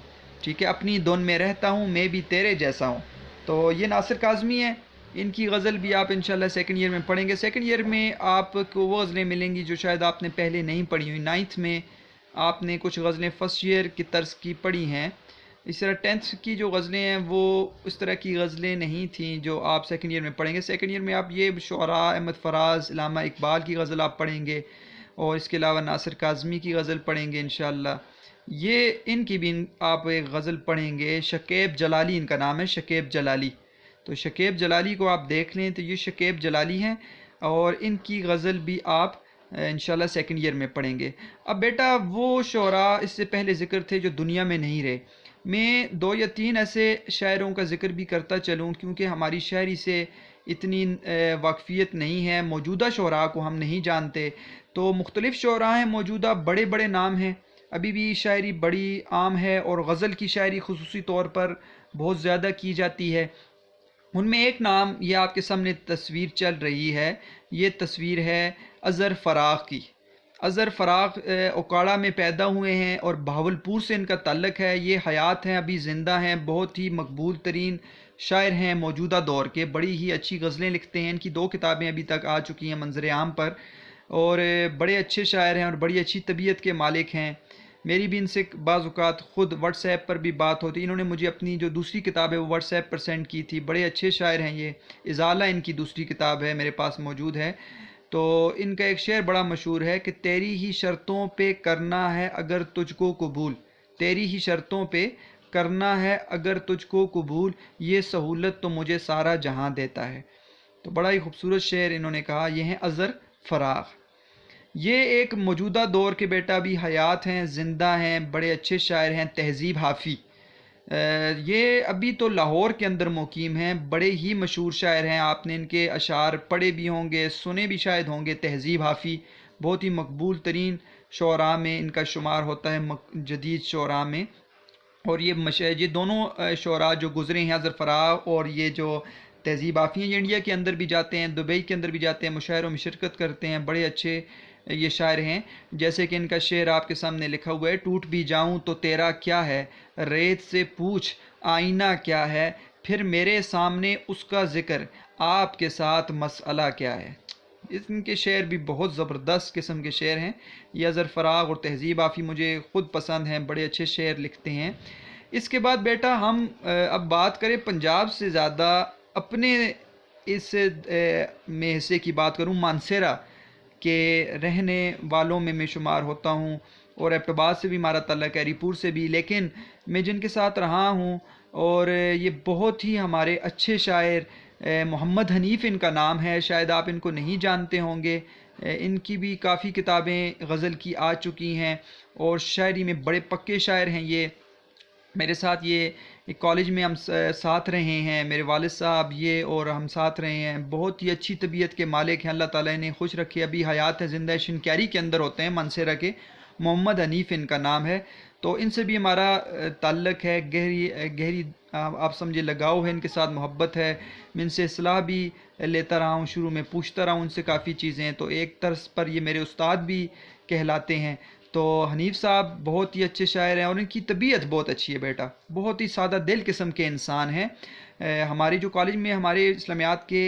A: ٹھیک ہے، اپنی دھن میں رہتا ہوں میں بھی تیرے جیسا ہوں۔ تو یہ ناصر کاظمی ہیں، ان کی غزل بھی آپ انشاءاللہ سیکنڈ ایئر میں پڑھیں گے۔ سیکنڈ ایئر میں آپ کو وہ غزلیں ملیں گی جو شاید آپ نے پہلے نہیں پڑھی ہوئی، نائنتھ میں آپ نے کچھ غزلیں فرسٹ ایئر کی طرز کی پڑھی ہیں، اس طرح ٹینتھ کی جو غزلیں ہیں وہ اس طرح کی غزلیں نہیں تھیں جو آپ سیکنڈ ایئر میں پڑھیں گے۔ سیکنڈ ایئر میں آپ یہ شعراء احمد فراز، علامہ اقبال کی غزل آپ پڑھیں گے، اور اس کے علاوہ ناصر کاظمی کی غزل پڑھیں گے انشاءاللہ۔ یہ ان کی بھی آپ ایک غزل پڑھیں گے، شکیب جلالی ان کا نام ہے، شکیب جلالی۔ تو شکیب جلالی کو آپ دیکھ لیں تو یہ شکیب جلالی ہیں، اور ان کی غزل بھی آپ انشاءاللہ سیکنڈ ایئر میں پڑھیں گے۔ اب بیٹا وہ شعراء اس سے پہلے ذکر تھے جو دنیا میں نہیں رہے، میں 2 یا 3 ایسے شاعروں کا ذکر بھی کرتا چلوں، کیونکہ ہماری شاعری سے اتنی واقفیت نہیں ہے، موجودہ شعراء کو ہم نہیں جانتے، تو مختلف شعراء ہیں موجودہ، بڑے بڑے نام ہیں، ابھی بھی شاعری بڑی عام ہے، اور غزل کی شاعری خصوصی طور پر بہت زیادہ کی جاتی ہے۔ ان میں ایک نام یہ آپ کے سامنے تصویر چل رہی ہے، یہ تصویر ہے اظہر فراق کی۔ اظہر فراق اوکاڑا میں پیدا ہوئے ہیں اور بہاولپور سے ان کا تعلق ہے، یہ حیات ہیں، ابھی زندہ ہیں، بہت ہی مقبول ترین شاعر ہیں موجودہ دور کے، بڑی ہی اچھی غزلیں لکھتے ہیں، ان کی 2 کتابیں ابھی تک آ چکی ہیں منظر عام پر، اور بڑے اچھے شاعر ہیں اور بڑی اچھی طبیعت کے مالک ہیں۔ میری بھی ان سے بعض اوقات خود واٹس ایپ پر بھی بات ہوتی. انہوں نے مجھے اپنی جو دوسری کتاب ہے وہ واٹس ایپ پر سینڈ کی تھی. بڑے اچھے شاعر ہیں یہ. ازالہ ان کی دوسری کتاب ہے، میرے پاس موجود ہے. تو ان کا ایک شعر بڑا مشہور ہے کہ تیری ہی شرطوں پہ کرنا ہے اگر تجھ کو قبول، تیری ہی شرطوں پہ کرنا ہے اگر تجھ کو قبول، یہ سہولت تو مجھے سارا جہاں دیتا ہے. تو بڑا ہی خوبصورت شعر انہوں نے کہا. یہ ہیں اظہر فراق. یہ ایک موجودہ دور کے بیٹا بھی حیات ہیں، زندہ ہیں، بڑے اچھے شاعر ہیں. تہذیب حافی، یہ ابھی تو لاہور کے اندر مقیم ہیں. بڑے ہی مشہور شاعر ہیں. آپ نے ان کے اشعار پڑھے بھی ہوں گے، سنے بھی شاید ہوں گے. تہذیب حافی بہت ہی مقبول ترین شعراء میں ان کا شمار ہوتا ہے، جدید شعراء میں. اور یہ دونوں شعراء جو گزرے ہیں، اظہر فراق اور یہ جو تہذیب حافی ہیں، یہ انڈیا کے اندر بھی جاتے ہیں، دبئی کے اندر بھی جاتے ہیں، مشاعروں میں شرکت کرتے ہیں. بڑے اچھے یہ شاعر ہیں. جیسے کہ ان کا شعر آپ کے سامنے لکھا ہوا ہے. ٹوٹ بھی جاؤں تو تیرا کیا ہے، ریت سے پوچھ آئینہ کیا ہے، پھر میرے سامنے اس کا ذکر، آپ کے ساتھ مسئلہ کیا ہے. ان کے شعر بھی بہت زبردست قسم کے شعر ہیں. یہ اظہر فراق اور تہذیب حافی مجھے خود پسند ہیں، بڑے اچھے شعر لکھتے ہیں. اس کے بعد بیٹا ہم اب بات کریں پنجاب سے زیادہ اپنے اس میں حصے کی بات کروں. مانسیرا کے رہنے والوں میں شمار ہوتا ہوں، اور ایبٹ آباد سے بھی ہمارا تعلق ہے، ہری پور سے بھی. لیکن میں جن کے ساتھ رہا ہوں اور یہ بہت ہی ہمارے اچھے شاعر، محمد حنیف ان کا نام ہے، شاید آپ ان کو نہیں جانتے ہوں گے. ان کی بھی کافی کتابیں غزل کی آ چکی ہیں اور شاعری میں بڑے پکے شاعر ہیں. یہ میرے ساتھ یہ کالج میں ہم ساتھ رہے ہیں، میرے والد صاحب یہ اور ہم ساتھ رہے ہیں. بہت ہی اچھی طبیعت کے مالک ہیں، اللہ تعالیٰ نے خوش رکھے. ابھی حیات ہے، زندہ شنکیاری کے اندر ہوتے ہیں مانسیرا کے. محمد حنیف ان کا نام ہے. تو ان سے بھی ہمارا تعلق ہے، گہری آپ سمجھے لگاؤ ہے، ان کے ساتھ محبت ہے. میں ان سے اصلاح بھی لیتا رہا ہوں، شروع میں پوچھتا رہا ہوں ان سے کافی چیزیں. تو ایک طرز پر یہ میرے استاد بھی کہلاتے ہیں. تو حنیف صاحب بہت ہی اچھے شاعر ہیں اور ان کی طبیعت بہت اچھی ہے بیٹا. بہت ہی سادہ دل قسم کے انسان ہیں. ہماری جو کالج میں ہمارے اسلامیات کے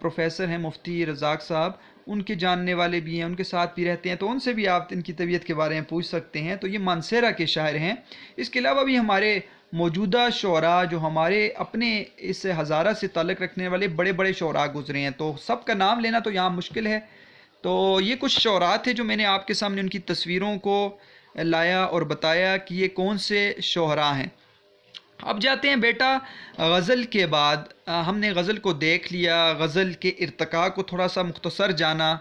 A: پروفیسر ہیں مفتی رزاق صاحب، ان کے جاننے والے بھی ہیں، ان کے ساتھ بھی رہتے ہیں. تو ان سے بھی آپ ان کی طبیعت کے بارے میں پوچھ سکتے ہیں. تو یہ مانسیرا کے شاعر ہیں. اس کے علاوہ بھی ہمارے موجودہ شعراء جو ہمارے اپنے اس ہزارہ سے تعلق رکھنے والے بڑے بڑے شعراء گزرے ہیں، تو سب کا نام لینا تو یہاں مشکل ہے. تو یہ کچھ شعراء تھے جو میں نے آپ کے سامنے ان کی تصویروں کو لایا اور بتایا کہ یہ کون سے شعراء ہیں. اب جاتے ہیں بیٹا غزل کے بعد. ہم نے غزل کو دیکھ لیا، غزل کے ارتقاء کو تھوڑا سا مختصر جانا.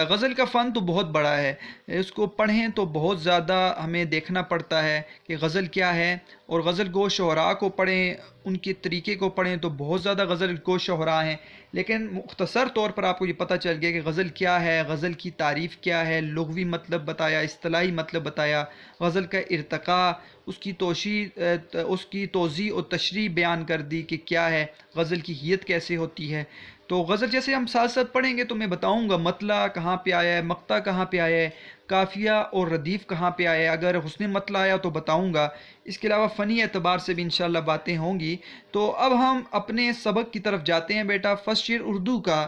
A: غزل کا فن تو بہت بڑا ہے، اس کو پڑھیں تو بہت زیادہ ہمیں دیکھنا پڑتا ہے کہ غزل کیا ہے. اور غزل گو شعراء کو پڑھیں، ان کے طریقے کو پڑھیں تو بہت زیادہ غزل گو شعراء ہیں. لیکن مختصر طور پر آپ کو یہ پتہ چل گیا کہ غزل کیا ہے، غزل کی تعریف کیا ہے، لغوی مطلب بتایا، اصطلاحی مطلب بتایا، غزل کا ارتقاء، اس کی توضیح اور تشریح بیان کر دی کہ کیا ہے، غزل کی حیت کیسے ہوتی ہے. تو غزل جیسے ہم ساتھ ساتھ پڑھیں گے تو میں بتاؤں گا مطلع کہاں پہ آیا ہے، مقطع کہاں پہ آیا ہے، قافیہ اور ردیف کہاں پہ آیا ہے. اگر حسن مطلع آیا تو بتاؤں گا. اس کے علاوہ فنی اعتبار سے بھی انشاءاللہ باتیں ہوں گی. تو اب ہم اپنے سبق کی طرف جاتے ہیں بیٹا. فرسٹ ایئر اردو کا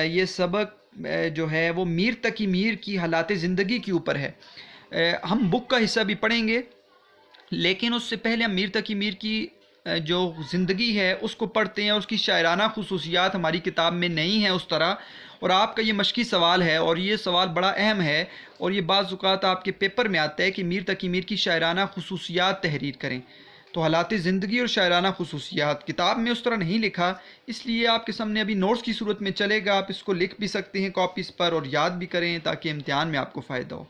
A: یہ سبق جو ہے وہ میر تقی میر کی حالات زندگی کے اوپر ہے. ہم بک کا حصہ بھی پڑھیں گے، لیکن اس سے پہلے ہم میر تقی میر کی جو زندگی ہے اس کو پڑھتے ہیں. اور اس کی شاعرانہ خصوصیات ہماری کتاب میں نہیں ہیں اس طرح. اور آپ کا یہ مشقی سوال ہے اور یہ سوال بڑا اہم ہے، اور یہ بعض اوقات آپ کے پیپر میں آتا ہے کہ میر تقی میر کی شاعرانہ خصوصیات تحریر کریں. تو حالات زندگی اور شاعرانہ خصوصیات کتاب میں اس طرح نہیں لکھا، اس لیے آپ کے سامنے ابھی نوٹس کی صورت میں چلے گا. آپ اس کو لکھ بھی سکتے ہیں کاپیز پر اور یاد بھی کریں تاکہ امتحان میں آپ کو فائدہ ہو.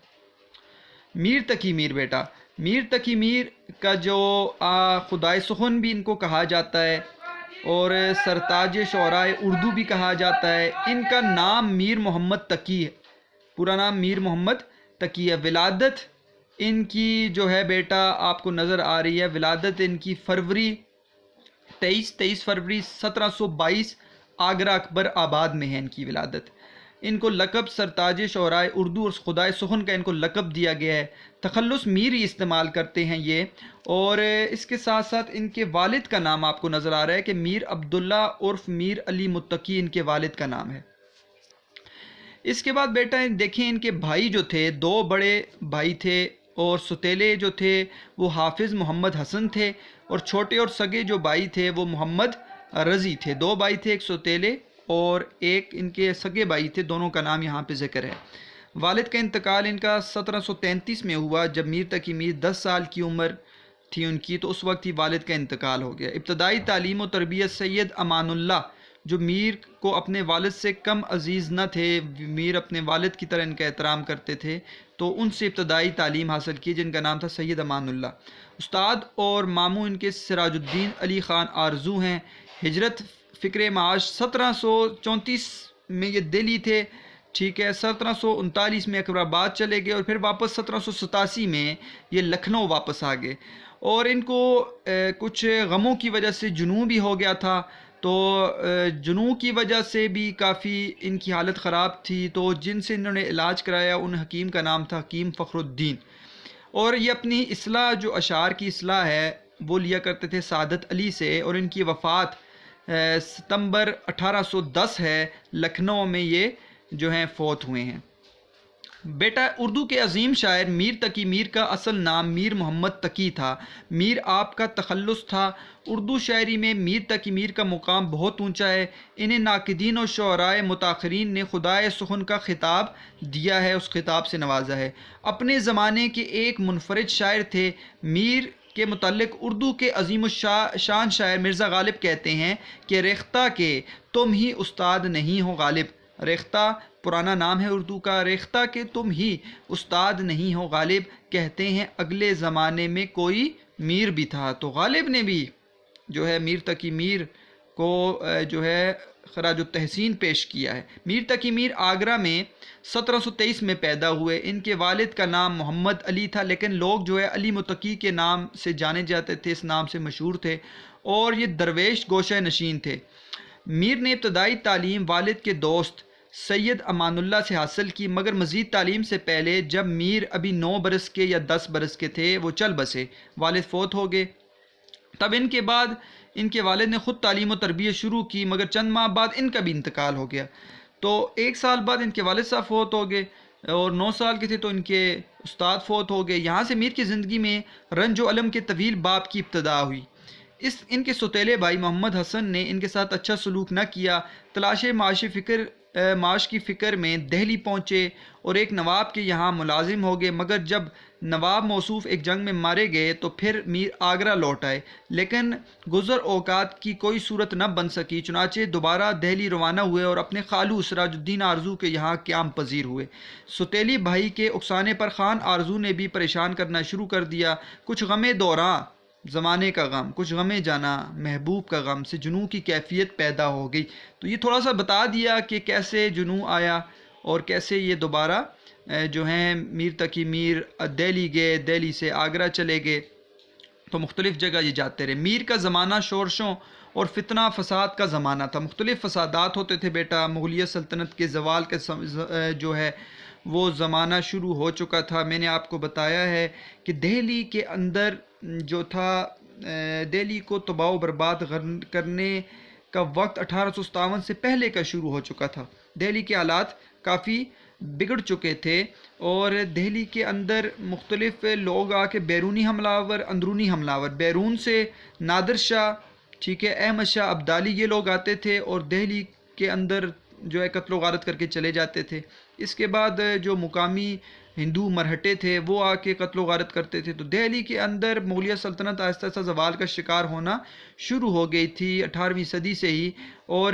A: میر تقی میر بیٹا، میر تقی میر کا جو خدائے سخن بھی ان کو کہا جاتا ہے اور سرتاج شعراء اردو بھی کہا جاتا ہے. ان کا نام میر محمد تقی ہے، پورا نام میر محمد تقی ہے. ولادت ان کی جو ہے بیٹا آپ کو نظر آ رہی ہے. ولادت ان کی فروری 23 فروری 1722 آگرہ اکبر آباد میں ہے ان کی ولادت. ان کو لقب سرتاج شعراء اردو اور خدائے سخن کا ان کو لقب دیا گیا ہے. تخلص میر ہی استعمال کرتے ہیں یہ. اور اس کے ساتھ ساتھ ان کے والد کا نام آپ کو نظر آ رہا ہے کہ میر عبداللہ عرف میر علی متقی ان کے والد کا نام ہے. اس کے بعد بیٹا دیکھیں ان کے بھائی جو تھے، دو بڑے بھائی تھے اور ستیلے جو تھے وہ حافظ محمد حسن تھے، اور چھوٹے اور سگے جو بھائی تھے وہ محمد رضی تھے۔ دو بھائی تھے، ایک ستیلے اور ایک ان کے سگے بھائی تھے، دونوں کا نام یہاں پہ ذکر ہے۔ والد کا انتقال ان کا 1733 میں ہوا، جب میر تقی میر 10 سال کی عمر تھی ان کی، تو اس وقت ہی والد کا انتقال ہو گیا۔ ابتدائی تعلیم و تربیت سید امان اللہ، جو میر کو اپنے والد سے کم عزیز نہ تھے، میر اپنے والد کی طرح ان کا احترام کرتے تھے، تو ان سے ابتدائی تعلیم حاصل کی، جن کا نام تھا سید امان اللہ۔ استاد اور ماموں ان کے سراج الدین علی خان آرزو ہیں۔ ہجرت فکر معاش 1734 میں یہ دہلی تھے، ٹھیک ہے۔ 1739 میں اکبر آباد چلے گئے، اور پھر واپس 1787 میں یہ لکھنؤ واپس آ گئے، اور ان کو کچھ غموں کی وجہ سے جنون بھی ہو گیا تھا، تو جنون کی وجہ سے بھی کافی ان کی حالت خراب تھی، تو جن سے انہوں نے علاج کرایا ان حکیم کا نام تھا حکیم فخر الدین، اور یہ اپنی اصلاح، جو اشعار کی اصلاح ہے، وہ لیا کرتے تھے سعادت علی سے، اور ان کی وفات ستمبر 1810 ہے، لکھنؤ میں یہ جو ہیں فوت ہوئے ہیں۔ بیٹا اردو کے عظیم شاعر میر تقی میر کا اصل نام میر محمد تقی تھا۔ میر آپ کا تخلص تھا۔ اردو شاعری میں میر تقی میر کا مقام بہت اونچا ہے۔ انہیں ناقدین و شعرائے متاخرین نے خدائے سخن کا خطاب دیا ہے، اس خطاب سے نوازا ہے۔ اپنے زمانے کے ایک منفرد شاعر تھے۔ میر کے متعلق اردو کے عظیم الشان شاعر مرزا غالب کہتے ہیں کہ ریختہ کے تم ہی استاد نہیں ہو غالب۔ ریختہ پرانا نام ہے اردو کا۔ ریختہ کہ تم ہی استاد نہیں ہو غالب، کہتے ہیں اگلے زمانے میں کوئی میر بھی تھا۔ تو غالب نے بھی جو ہے میر تقی میر کو جو ہے خراج التحسین پیش کیا ہے۔ میر تقی میر آگرہ میں 1723 میں پیدا ہوئے۔ ان کے والد کا نام محمد علی تھا، لیکن لوگ جو ہے علی متقی کے نام سے جانے جاتے تھے، اس نام سے مشہور تھے، اور یہ درویش گوشہ نشین تھے۔ میر نے ابتدائی تعلیم والد کے دوست سید امان اللہ سے حاصل کی، مگر مزید تعلیم سے پہلے جب میر ابھی 9 برس کے یا 10 برس کے تھے وہ چل بسے، والد فوت ہو گئے۔ تب ان کے بعد ان کے والد نے خود تعلیم و تربیت شروع کی، مگر چند ماہ بعد ان کا بھی انتقال ہو گیا۔ تو 1 سال بعد ان کے والد صاحب فوت ہو گئے، اور 9 سال کے تھے تو ان کے استاد فوت ہو گئے۔ یہاں سے میر کی زندگی میں رنج و الم کے طویل باب کی ابتدا ہوئی۔ ان کے سوتیلے بھائی محمد حسن نے ان کے ساتھ اچھا سلوک نہ کیا۔ تلاش معاش کی فکر میں دہلی پہنچے اور ایک نواب کے یہاں ملازم ہو گئے، مگر جب نواب موصوف ایک جنگ میں مارے گئے تو پھر میر آگرہ لوٹ آئے، لیکن گزر اوقات کی کوئی صورت نہ بن سکی، چنانچہ دوبارہ دہلی روانہ ہوئے اور اپنے خالو سراج الدین آرزو کے یہاں قیام پذیر ہوئے۔ سوتیلی بھائی کے اکسانے پر خان آرزو نے بھی پریشان کرنا شروع کر دیا۔ کچھ غمِ دوراں زمانے کا غم، کچھ غمِ جانا محبوب کا غم سے جنوں کی کیفیت پیدا ہو گئی۔ تو یہ تھوڑا سا بتا دیا کہ کیسے جنوں آیا اور کیسے یہ دوبارہ جو ہیں میر تقی میر دہلی گئے، دہلی سے آگرہ چلے گئے، تو مختلف جگہ یہ جاتے رہے۔ میر کا زمانہ شورشوں اور فتنہ فساد کا زمانہ تھا، مختلف فسادات ہوتے تھے بیٹا۔ مغلیہ سلطنت کے زوال کا جو ہے وہ زمانہ شروع ہو چکا تھا۔ میں نے آپ کو بتایا ہے کہ دہلی کے اندر جو تھا، دہلی کو تباہ و برباد کرنے کا وقت 1857 سے پہلے کا شروع ہو چکا تھا۔ دہلی کے حالات کافی بگڑ چکے تھے، اور دہلی کے اندر مختلف لوگ آ کے بیرونی حملہ آور، اندرونی حملہ آور، بیرون سے نادر شاہ، ٹھیک ہے، احمد شاہ ابدالی، یہ لوگ آتے تھے اور دہلی کے اندر جو ہے قتل و غارت کر کے چلے جاتے تھے۔ اس کے بعد جو مقامی ہندو مرہٹے تھے وہ آ کے قتل و غارت کرتے تھے۔ تو دہلی کے اندر مغلیہ سلطنت آہستہ آہستہ زوال کا شکار ہونا شروع ہو گئی تھی 18ویں صدی سے ہی، اور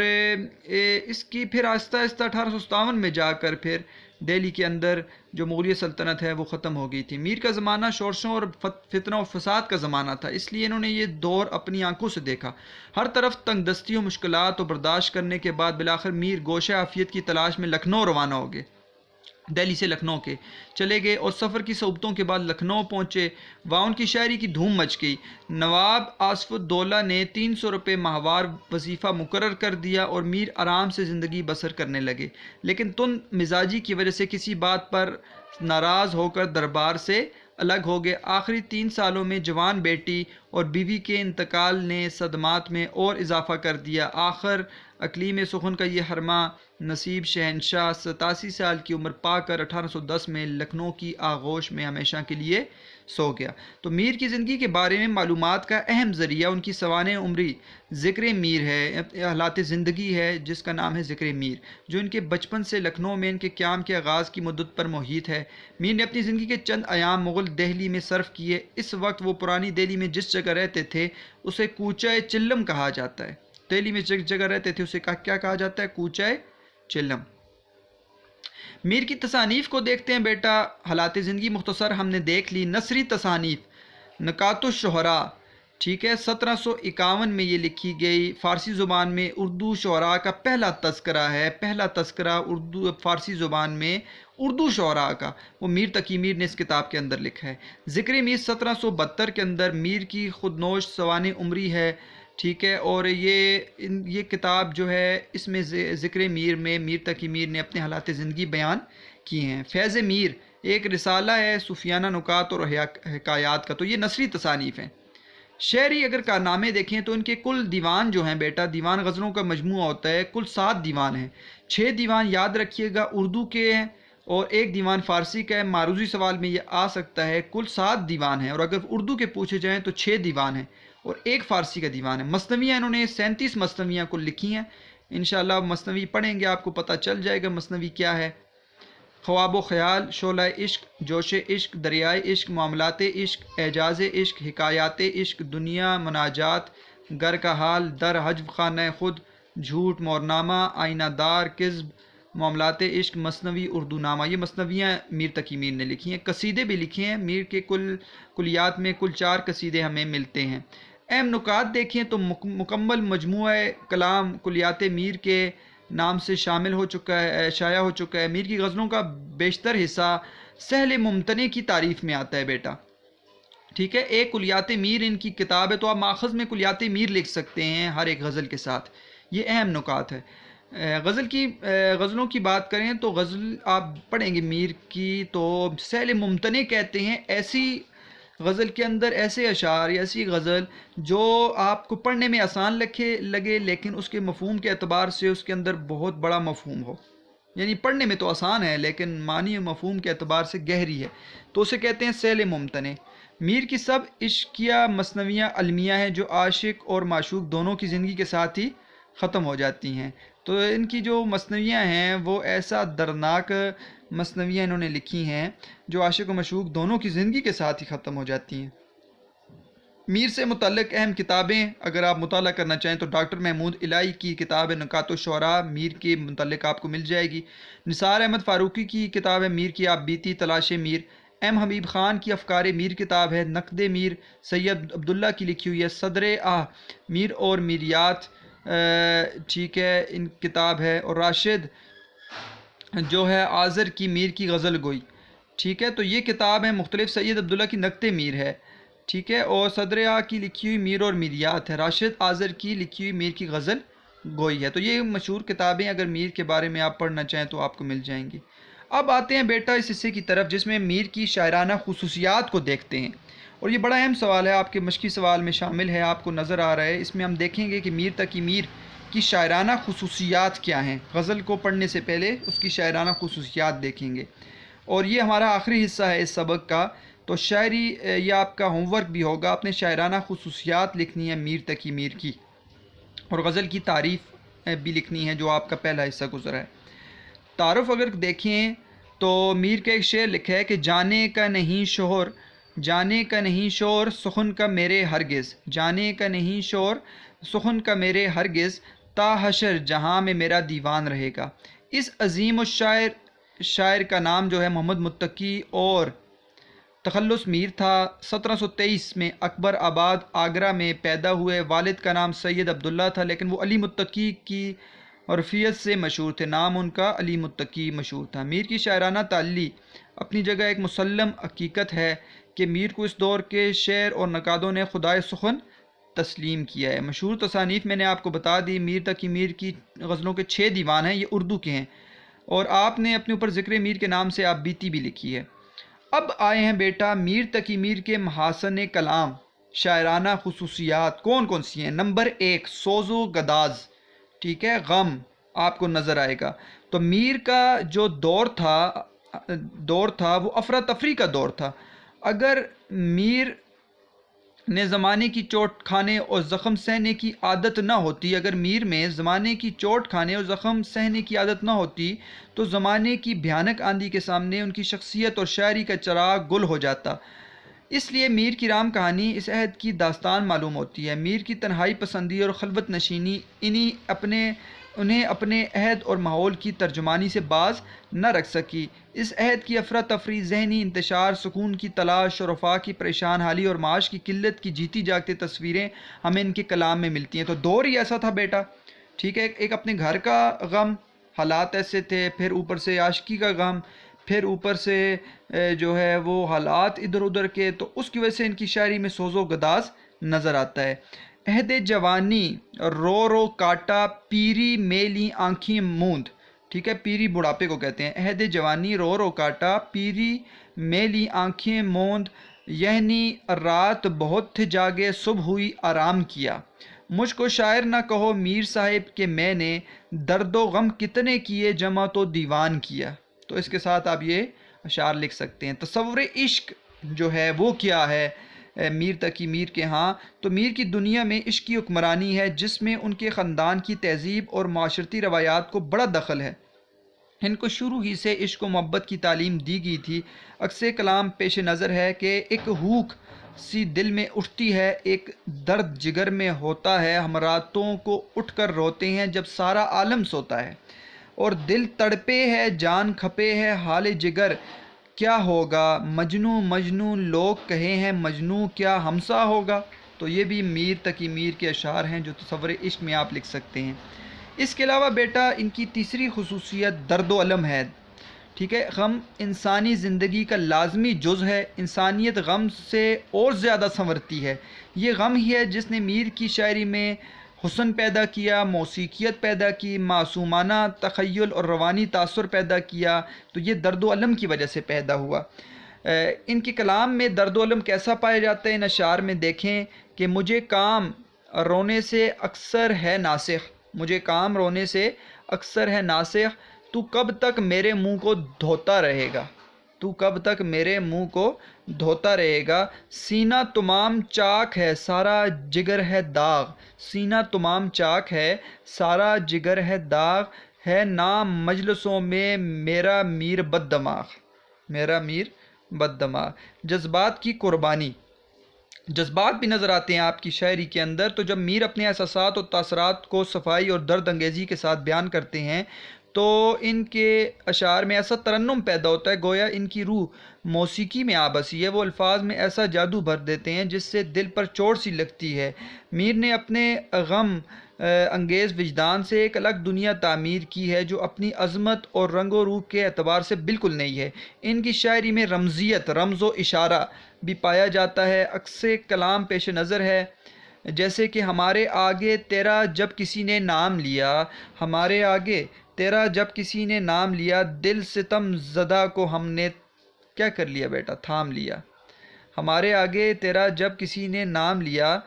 A: اس کی پھر آہستہ آہستہ 1857 میں جا کر پھر دہلی کے اندر جو مغلیہ سلطنت ہے وہ ختم ہو گئی تھی۔ میر کا زمانہ شورشوں اور فتنہ و فساد کا زمانہ تھا، اس لیے انہوں نے یہ دور اپنی آنکھوں سے دیکھا۔ ہر طرف تنگ دستی و مشکلات و برداشت کرنے کے بعد بالآخر میر گوشہ عافیت کی تلاش میں لکھنؤ روانہ ہو گئے۔ دہلی سے لکھنؤ کے چلے گئے اور سفر کی صعوبتوں کے بعد لکھنؤ پہنچے۔ وہاں ان کی شاعری کی دھوم مچ گئی۔ نواب آصف الدولہ نے 300 روپے ماہوار وظیفہ مقرر کر دیا اور میر آرام سے زندگی بسر کرنے لگے، لیکن تند مزاجی کی وجہ سے کسی بات پر ناراض ہو کر دربار سے الگ ہو گئے۔ آخری 3 سالوں میں جوان بیٹی اور بیوی کے انتقال نے صدمات میں اور اضافہ کر دیا۔ آخر اقلیم سخن کا یہ حرمہ نصیب شہنشاہ 87 سال کی عمر پا کر 1810 میں لکھنؤ کی آغوش میں ہمیشہ کے لیے سو گیا۔ تو میر کی زندگی کے بارے میں معلومات کا اہم ذریعہ ان کی سوانح عمری ذکر میر ہے، حالات زندگی ہے جس کا نام ہے ذکر میر، جو ان کے بچپن سے لکھنؤ میں ان کے قیام کے آغاز کی مدت پر محیط ہے۔ میر نے اپنی زندگی کے چند ایام مغل دہلی میں صرف کیے۔ اس وقت وہ پرانی دہلی میں جس جگہ رہتے تھے اسے کوچہ چلم کہا جاتا ہے۔ دہلی میں جس جگہ رہتے تھے اسے کیا کہا جاتا ہے؟ کوچہ چلم۔ میر کی تصانیف کو دیکھتے ہیں بیٹا۔ حالات زندگی مختصر ہم نے دیکھ لی۔ نثری تصانیف نکات الشعراء، ٹھیک ہے، 1751 میں یہ لکھی گئی۔ فارسی زبان میں اردو شعراء کا پہلا تذکرہ ہے، پہلا تذکرہ فارسی زبان میں اردو شعراء کا، وہ میر تقی میر نے اس کتاب کے اندر لکھا ہے۔ ذکر میر 1772 کے اندر میر کی خودنوش سوانح عمری ہے، ٹھیک ہے، اور یہ کتاب جو ہے اس میں ذکر میر میں میر تقی میر نے اپنے حالات زندگی بیان کی ہیں۔ فیض میر ایک رسالہ ہے صوفیانہ نکات اور حکایات کا، تو یہ نثری تصانیف ہیں۔ شعری اگر کارنامے دیکھیں تو ان کے کل دیوان جو ہیں بیٹا، دیوان غزلوں کا مجموعہ ہوتا ہے، کل 7 دیوان ہیں۔ 6 دیوان یاد رکھیے گا اردو کے ہیں اور 1 دیوان فارسی کا ہے۔ معروضی سوال میں یہ آ سکتا ہے۔ کل 7 دیوان ہیں، اور اگر اردو کے پوچھے جائیں تو 6 دیوان ہیں اور 1 فارسی کا دیوان ہے۔ مثنویاں انہوں نے 37 مثنویاں کل لکھی ہیں۔ انشاءاللہ مثنوی پڑھیں گے آپ کو پتہ چل جائے گا مثنوی کیا ہے۔ خواب و خیال، شعلہ عشق، جوش عشق، دریائے عشق، معاملات عشق، اعجاز عشق، حکایات عشق، دنیا، مناجات، گر کا حال، در حجب خانہ خود، جھوٹ، مورنامہ، آئینہ دار، کذب، معاملات عشق، مثنوی، اردو نامہ، یہ مثنویاں میر تقی میر نے لکھی ہیں۔ قصیدے بھی لکھے ہیں میر کے، کلیات میں کل 4 قصیدے ہمیں ملتے ہیں۔ اہم نکات دیکھیں تو مکمل مجموعہ کلام کلیات میر کے نام سے شامل ہو چکا ہے، شائع ہو چکا ہے۔ میر کی غزلوں کا بیشتر حصہ سہل ممتنع کی تعریف میں آتا ہے بیٹا، ٹھیک ہے۔ ایک کلیات میر ان کی کتاب ہے، تو آپ ماخذ میں کلیات میر لکھ سکتے ہیں ہر ایک غزل کے ساتھ۔ یہ اہم نکات ہے۔ غزلوں کی بات کریں تو غزل آپ پڑھیں گے میر کی تو سہل ممتنع کہتے ہیں ایسی غزل کے اندر ایسے اشعار یا ایسی غزل جو آپ کو پڑھنے میں آسان لگے لیکن اس کے مفہوم کے اعتبار سے اس کے اندر بہت بڑا مفہوم ہو، یعنی پڑھنے میں تو آسان ہے لیکن معنی و مفہوم کے اعتبار سے گہری ہے، تو اسے کہتے ہیں سہل ممتنع۔ میر کی سب عشقیہ مثنویاں المیہ ہیں جو عاشق اور معشوق دونوں کی زندگی کے ساتھ ہی ختم ہو جاتی ہیں۔ تو ان کی جو مثنویاں ہیں وہ ایسا دردناک مثنویاں انہوں نے لکھی ہیں جو عاشق و معشوق دونوں کی زندگی کے ساتھ ہی ختم ہو جاتی ہیں۔ میر سے متعلق اہم کتابیں اگر آپ مطالعہ کرنا چاہیں تو ڈاکٹر محمود الہی کی کتاب ہے نکات الشعراء، میر کے متعلق آپ کو مل جائے گی۔ نثار احمد فاروقی کی کتاب ہے میر کی آپ بیتی تلاش میر۔ ایم حبیب خان کی افکار میر کتاب ہے۔ نقد میر سید عبداللہ کی لکھی ہوئی ہے۔ صدر میر اور میریات، ٹھیک ہے، ان کتاب ہے۔ اور راشد جو ہے آذر کی میر کی غزل گوئی، ٹھیک ہے، تو یہ کتاب ہے مختلف۔ سید عبداللہ کی نقد میر ہے، ٹھیک ہے، اور صدر کی لکھی ہوئی میر اور میریات ہے۔ راشد آذر کی لکھی ہوئی میر کی غزل گوئی ہے۔ تو یہ مشہور کتابیں اگر میر کے بارے میں آپ پڑھنا چاہیں تو آپ کو مل جائیں گی۔ اب آتے ہیں بیٹا اس حصے کی طرف جس میں میر کی شاعرانہ خصوصیات کو دیکھتے ہیں، اور یہ بڑا اہم سوال ہے، آپ کے مشقی سوال میں شامل ہے، آپ کو نظر آ رہا ہے۔ اس میں ہم دیکھیں گے کہ میر تقی میر کی شاعرانہ خصوصیات کیا ہیں۔ غزل کو پڑھنے سے پہلے اس کی شاعرانہ خصوصیات دیکھیں گے، اور یہ ہمارا آخری حصہ ہے اس سبق کا، تو شاعری یہ آپ کا ہوم ورک بھی ہوگا، اپنے شاعرانہ خصوصیات لکھنی ہے میر تقی میر کی، اور غزل کی تعریف بھی لکھنی ہے جو آپ کا پہلا حصہ گزرا ہے۔ تعارف اگر دیکھیں تو میر کا ایک شعر لکھا ہے کہ جانے کا نہیں شور، جانے کا نہیں شور سخن کا میرے ہرگز، جانے کا نہیں شور سخن کا میرے ہرگز، تا حشر جہاں میں میرا دیوان رہے گا۔ اس عظیم شاعر کا نام جو ہے محمد متقی اور تخلص میر تھا۔ 1723 میں اکبر آباد آگرہ میں پیدا ہوئے۔ والد کا نام سید عبداللہ تھا لیکن وہ علی متقی کی عرفیت سے مشہور تھے، نام ان کا علی متقی مشہور تھا۔ میر کی شاعرانہ تعلی اپنی جگہ ایک مسلم حقیقت ہے کہ میر کو اس دور کے شعر اور نقادوں نے خدائے سخن تسلیم کیا ہے۔ مشہور تصانیف میں نے آپ کو بتا دی، میر تقی میر کی غزلوں کے 6 دیوان ہیں، یہ اردو کے ہیں، اور آپ نے اپنے اوپر ذکر میر کے نام سے آپ بیتی بھی لکھی ہے۔ اب آئے ہیں بیٹا میر تقی میر کے محاسن کلام، شاعرانہ خصوصیات کون کون سی ہیں؟ نمبر 1 سوز و گداز، ٹھیک ہے، غم آپ کو نظر آئے گا۔ تو میر کا جو دور تھا وہ افراتفری کا دور تھا۔ اگر میر نے زمانے کی چوٹ کھانے اور زخم سہنے کی عادت نہ ہوتی، اگر میر میں زمانے کی چوٹ کھانے اور زخم سہنے کی عادت نہ ہوتی تو زمانے کی بھیانک آندھی کے سامنے ان کی شخصیت اور شاعری کا چراغ گل ہو جاتا۔ اس لیے میر کی رام کہانی اس عہد کی داستان معلوم ہوتی ہے۔ میر کی تنہائی پسندی اور خلوت نشینی انہیں اپنے عہد اور ماحول کی ترجمانی سے باز نہ رکھ سکی۔ اس عہد کی افراتفری، ذہنی انتشار، سکون کی تلاش اور وفا کی پریشان حالی اور معاش کی قلت کی جیتی جاگتی تصویریں ہمیں ان کے کلام میں ملتی ہیں۔ تو دور ہی ایسا تھا بیٹا، ٹھیک ہے، ایک اپنے گھر کا غم، حالات ایسے تھے، پھر اوپر سے عاشقی کا غم، پھر اوپر سے جو ہے وہ حالات ادھر ادھر کے، تو اس کی وجہ سے ان کی شاعری میں سوز و گداز نظر آتا ہے۔ عہد جوانی رو رو کاٹا پیری میلی آنکھیں موند، ٹھیک ہے، پیری بڑھاپے کو کہتے ہیں۔ عہد جوانی رو رو کاٹا پیری میلی آنکھیں موند، یعنی رات بہت تھے جاگے صبح ہوئی آرام کیا۔ مجھ کو شاعر نہ کہو میر صاحب کہ میں نے درد و غم کتنے کیے جمع تو دیوان کیا۔ تو اس کے ساتھ آپ یہ اشعار لکھ سکتے ہیں۔ تصور عشق جو ہے وہ کیا ہے میر تقی میر کے ہاں؟ تو میر کی دنیا میں عشق کی حکمرانی ہے، جس میں ان کے خاندان کی تہذیب اور معاشرتی روایات کو بڑا دخل ہے۔ ان کو شروع ہی سے عشق و محبت کی تعلیم دی گئی تھی۔ عکس کلام پیش نظر ہے کہ ایک ہوک سی دل میں اٹھتی ہے، ایک درد جگر میں ہوتا ہے، ہم راتوں کو اٹھ کر روتے ہیں جب سارا عالم سوتا ہے، اور دل تڑپے ہے جان کھپے ہے حال جگر کیا ہوگا، مجنوں مجنوں لوگ کہے ہیں مجنوں کیا ہمسا ہوگا۔ تو یہ بھی میر تقی میر کے اشعار ہیں جو تصور عشق میں آپ لکھ سکتے ہیں۔ اس کے علاوہ بیٹا ان کی تیسری خصوصیت درد و الم ہے، ٹھیک ہے، غم انسانی زندگی کا لازمی جز ہے، انسانیت غم سے اور زیادہ سنورتی ہے۔ یہ غم ہی ہے جس نے میر کی شاعری میں حسن پیدا کیا، موسیقیت پیدا کی، معصومانہ تخیل اور روانی تاثر پیدا کیا، تو یہ درد و الم کی وجہ سے پیدا ہوا۔ ان کے کلام میں درد و الم کیسا پایا جاتا ہے؟ ان اشعار میں دیکھیں کہ مجھے کام رونے سے اکثر ہے ناسخ، مجھے کام رونے سے اکثر ہے ناسخ، تو کب تک میرے منہ کو دھوتا رہے گا، تو کب تک میرے منہ کو دھوتا رہے گا، سینہ تمام چاک ہے سارا جگر ہے داغ، سینہ تمام چاک ہے سارا جگر ہے داغ، ہے نام مجلسوں میں میرا میر بد دماغ، میرا میر بد دماغ۔ جذبات کی قربانی، جذبات بھی نظر آتے ہیں آپ کی شاعری کے اندر۔ تو جب میر اپنے احساسات اور تاثرات کو صفائی اور درد انگیزی کے ساتھ بیان کرتے ہیں تو ان کے اشعار میں ایسا ترنم پیدا ہوتا ہے گویا ان کی روح موسیقی میں آبسی ہے، وہ الفاظ میں ایسا جادو بھر دیتے ہیں جس سے دل پر چوٹ سی لگتی ہے۔ میر نے اپنے غم انگیز وجدان سے ایک الگ دنیا تعمیر کی ہے جو اپنی عظمت اور رنگ و روح کے اعتبار سے بالکل نہیں ہے۔ ان کی شاعری میں رمزیت، رمز و اشارہ بھی پایا جاتا ہے۔ عکس کلام پیش نظر ہے، جیسے کہ ہمارے آگے تیرا جب کسی نے نام لیا، ہمارے آگے تیرا جب کسی نے نام لیا، دل ستم زدہ کو ہم نے کیا کر لیا بیٹا؟ تھام لیا۔ ہمارے آگے تیرا جب کسی نے نام لیا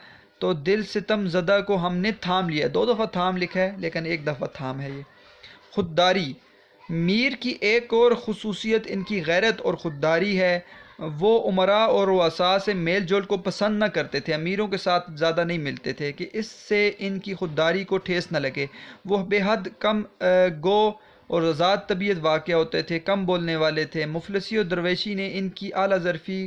A: تو دل ستم زدہ کو ہم نے تھام لیا، 2 دفعہ تھام لکھا ہے لیکن 1 دفعہ تھام ہے یہ۔ خودداری، میر کی ایک اور خصوصیت ان کی غیرت اور خودداری ہے۔ وہ امراء اور رؤساء سے میل جول کو پسند نہ کرتے تھے، امیروں کے ساتھ زیادہ نہیں ملتے تھے کہ اس سے ان کی خودداری کو ٹھیس نہ لگے۔ وہ بے حد کم گو اور ذات طبیعت واقع ہوتے تھے، کم بولنے والے تھے۔ مفلسی اور درویشی نے ان کی اعلیٰ ظرفی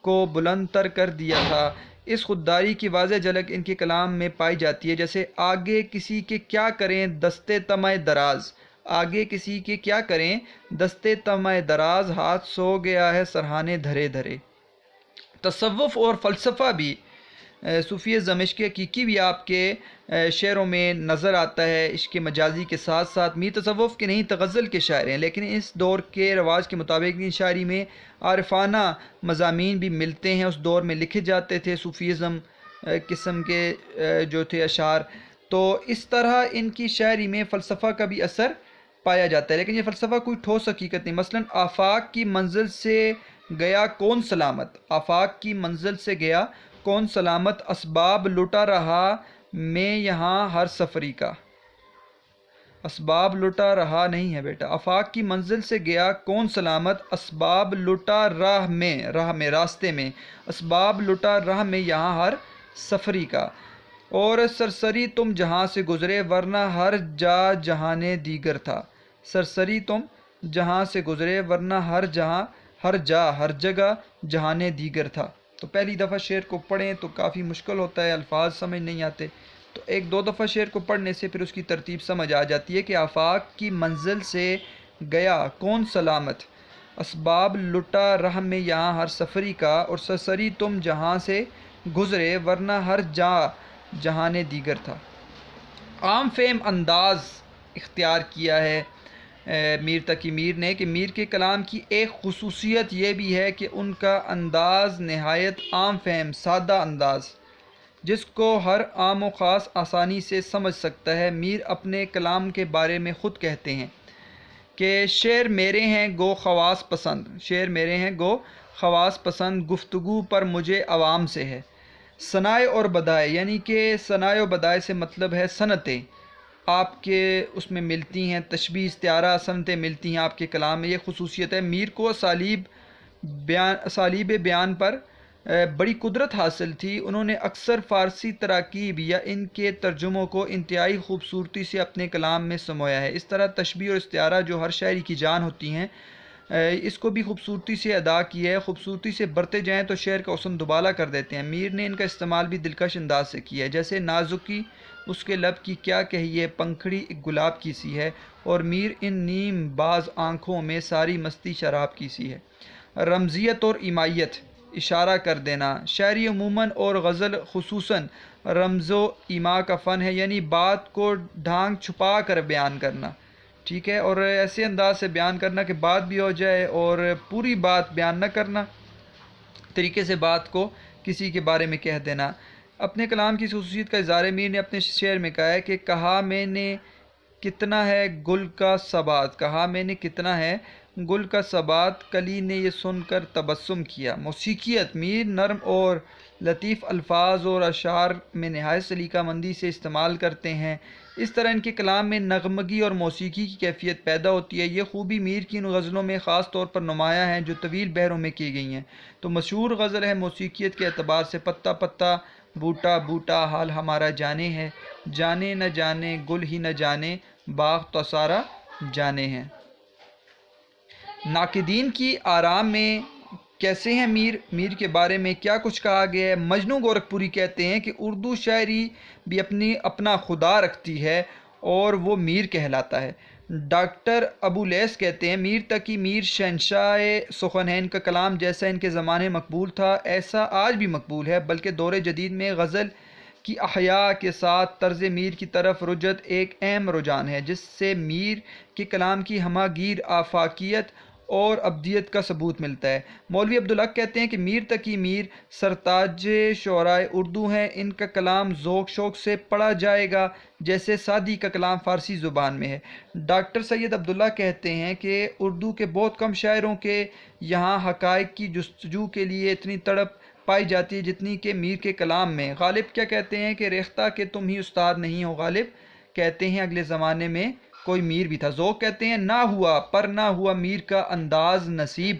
A: کو بلند تر کر دیا تھا۔ اس خودداری کی واضح جھلک ان کے کلام میں پائی جاتی ہے، جیسے آگے کسی کے کیا کریں دستے طمع دراز، آگے کسی کے کیا کریں دستے طمع دراز، ہاتھ سو گیا ہے سرہانے دھرے دھرے۔ تصوف اور فلسفہ بھی، صوفی دمشق حقیقی بھی آپ کے شعروں میں نظر آتا ہے۔ عشق مجازی کے ساتھ ساتھ میر تصوف کے نہیں غزل کے شاعر ہیں، لیکن اس دور کے رواج کے مطابق ان شاعری میں عارفانہ مضامین بھی ملتے ہیں، اس دور میں لکھے جاتے تھے صوفیزم قسم کے جو تھے اشعار۔ تو اس طرح ان کی شاعری میں فلسفہ کا بھی اثر پایا جاتا ہے، لیکن یہ فلسفہ کوئی ٹھوس حقیقت نہیں۔ مثلاً آفاق کی منزل سے گیا کون سلامت، آفاق کی منزل سے گیا کون سلامت اسباب لٹا رہا میں یہاں ہر سفری کا، اسباب لٹا رہا نہیں ہے بیٹا، آفاق کی منزل سے گیا کون سلامت، اسباب لٹا راہ میں راستے میں، اسباب لٹا راہ میں یہاں ہر سفری کا، اور سرسری تم جہاں سے گزرے ورنہ ہر جا جہان دیگر تھا، سرسری تم جہاں سے گزرے ورنہ ہر جگہ جہان دیگر تھا۔ تو پہلی دفعہ شعر کو پڑھیں تو کافی مشکل ہوتا ہے، الفاظ سمجھ نہیں آتے، تو ایک دو دفعہ شعر کو پڑھنے سے پھر اس کی ترتیب سمجھ آ جاتی ہے کہ آفاق کی منزل سے گیا کون سلامت، اسباب لٹا راہ میں یہاں ہر سفری کا، اور سرسری تم جہاں سے گزرے ورنہ ہر جہان دیگر تھا۔ عام فہم انداز اختیار کیا ہے میر تقی میر نے کہ میر کے کلام کی ایک خصوصیت یہ بھی ہے کہ ان کا انداز نہایت عام فہم سادہ انداز، جس کو ہر عام و خاص آسانی سے سمجھ سکتا ہے۔ میر اپنے کلام کے بارے میں خود کہتے ہیں کہ شعر میرے ہیں گو خواص پسند، شعر میرے ہیں گو خواص پسند، گفتگو پر مجھے عوام سے ہے۔ ثنائے اور بدائے، یعنی کہ ثنائے و بدائے سے مطلب ہے صنعتیں آپ کے اس میں ملتی ہیں، تشبیہ استعارہ صنعتیں ملتی ہیں آپ کے کلام میں، یہ خصوصیت ہے۔ میر کو اسالیب بیان پر بڑی قدرت حاصل تھی، انہوں نے اکثر فارسی تراکیب یا ان کے ترجموں کو انتہائی خوبصورتی سے اپنے کلام میں سمویا ہے۔ اس طرح تشبیہ اور استعارہ جو ہر شاعری کی جان ہوتی ہیں، اس کو بھی خوبصورتی سے ادا کیا ہے، خوبصورتی سے برتے جائیں تو شعر کا حسن دوبالا کر دیتے ہیں۔ میر نے ان کا استعمال بھی دلکش انداز سے کیا ہے، جیسے نازکی اس کے لب کی کیا کہیے، پنکھڑی ایک گلاب کی سی ہے، اور میر ان نیم باز آنکھوں میں ساری مستی شراب کی سی ہے۔ رمزیت اور ایمائیت، اشارہ کر دینا، شاعری عموماً اور غزل خصوصاً رمز و ایما کا فن ہے، یعنی بات کو ڈھانک چھپا کر بیان کرنا، ٹھیک ہے، اور ایسے انداز سے بیان کرنا کہ بات بھی ہو جائے اور پوری بات بیان نہ کرنا، طریقے سے بات کو کسی کے بارے میں کہہ دینا۔ اپنے کلام کی خصوصیت کا اظہار میر نے اپنے شعر میں کہا ہے کہ کہا میں نے کتنا ہے گل کا ثبات، کہا میں نے کتنا ہے گل کا ثبات، کلی نے یہ سن کر تبسم کیا۔ موسیقیت، میر نرم اور لطیف الفاظ اور اشعار میں نہایت سلیقہ مندی سے استعمال کرتے ہیں، اس طرح ان کے کلام میں نغمگی اور موسیقی کی کیفیت پیدا ہوتی ہے۔ یہ خوبی میر کی ان غزلوں میں خاص طور پر نمایاں ہیں جو طویل بحروں میں کی گئی ہیں۔ تو مشہور غزل ہے موسیقیت کے اعتبار سے پتا پتا بوٹا بوٹا حال ہمارا جانے ہے، جانے نہ جانے گل ہی نہ جانے باغ تو سارا جانے ہیں۔ ناقدین کی آراء میں کیسے ہیں میر کے بارے میں کیا کچھ کہا گیا ہے؟ مجنوں گورکھپوری کہتے ہیں کہ اردو شاعری بھی اپنا خدا رکھتی ہے اور وہ میر کہلاتا ہے۔ ڈاکٹر ابو لیث کہتے ہیں میر تقی میر شہنشاہ سخن ہے، ان کا کلام جیسا ان کے زمانے مقبول تھا ایسا آج بھی مقبول ہے، بلکہ دور جدید میں غزل کی احیاء کے ساتھ طرز میر کی طرف رجعت ایک اہم رجحان ہے، جس سے میر کے کلام کی ہمہ گیر آفاقیت اور ابدیت کا ثبوت ملتا ہے۔ مولوی عبدالحق کہتے ہیں کہ میر تقی میر سرتاج شعرائے اردو ہیں، ان کا کلام ذوق شوق سے پڑھا جائے گا جیسے سعدی کا کلام فارسی زبان میں ہے۔ ڈاکٹر سید عبداللہ کہتے ہیں کہ اردو کے بہت کم شاعروں کے یہاں حقائق کی جستجو کے لیے اتنی تڑپ پائی جاتی ہے جتنی کہ میر کے کلام میں۔ غالب کیا کہتے ہیں کہ ریختہ کہ تم ہی استاد نہیں ہو، غالب کہتے ہیں اگلے زمانے میں کوئی میر بھی تھا۔ ذوق کہتے ہیں نہ ہوا پر نہ ہوا میر کا انداز نصیب،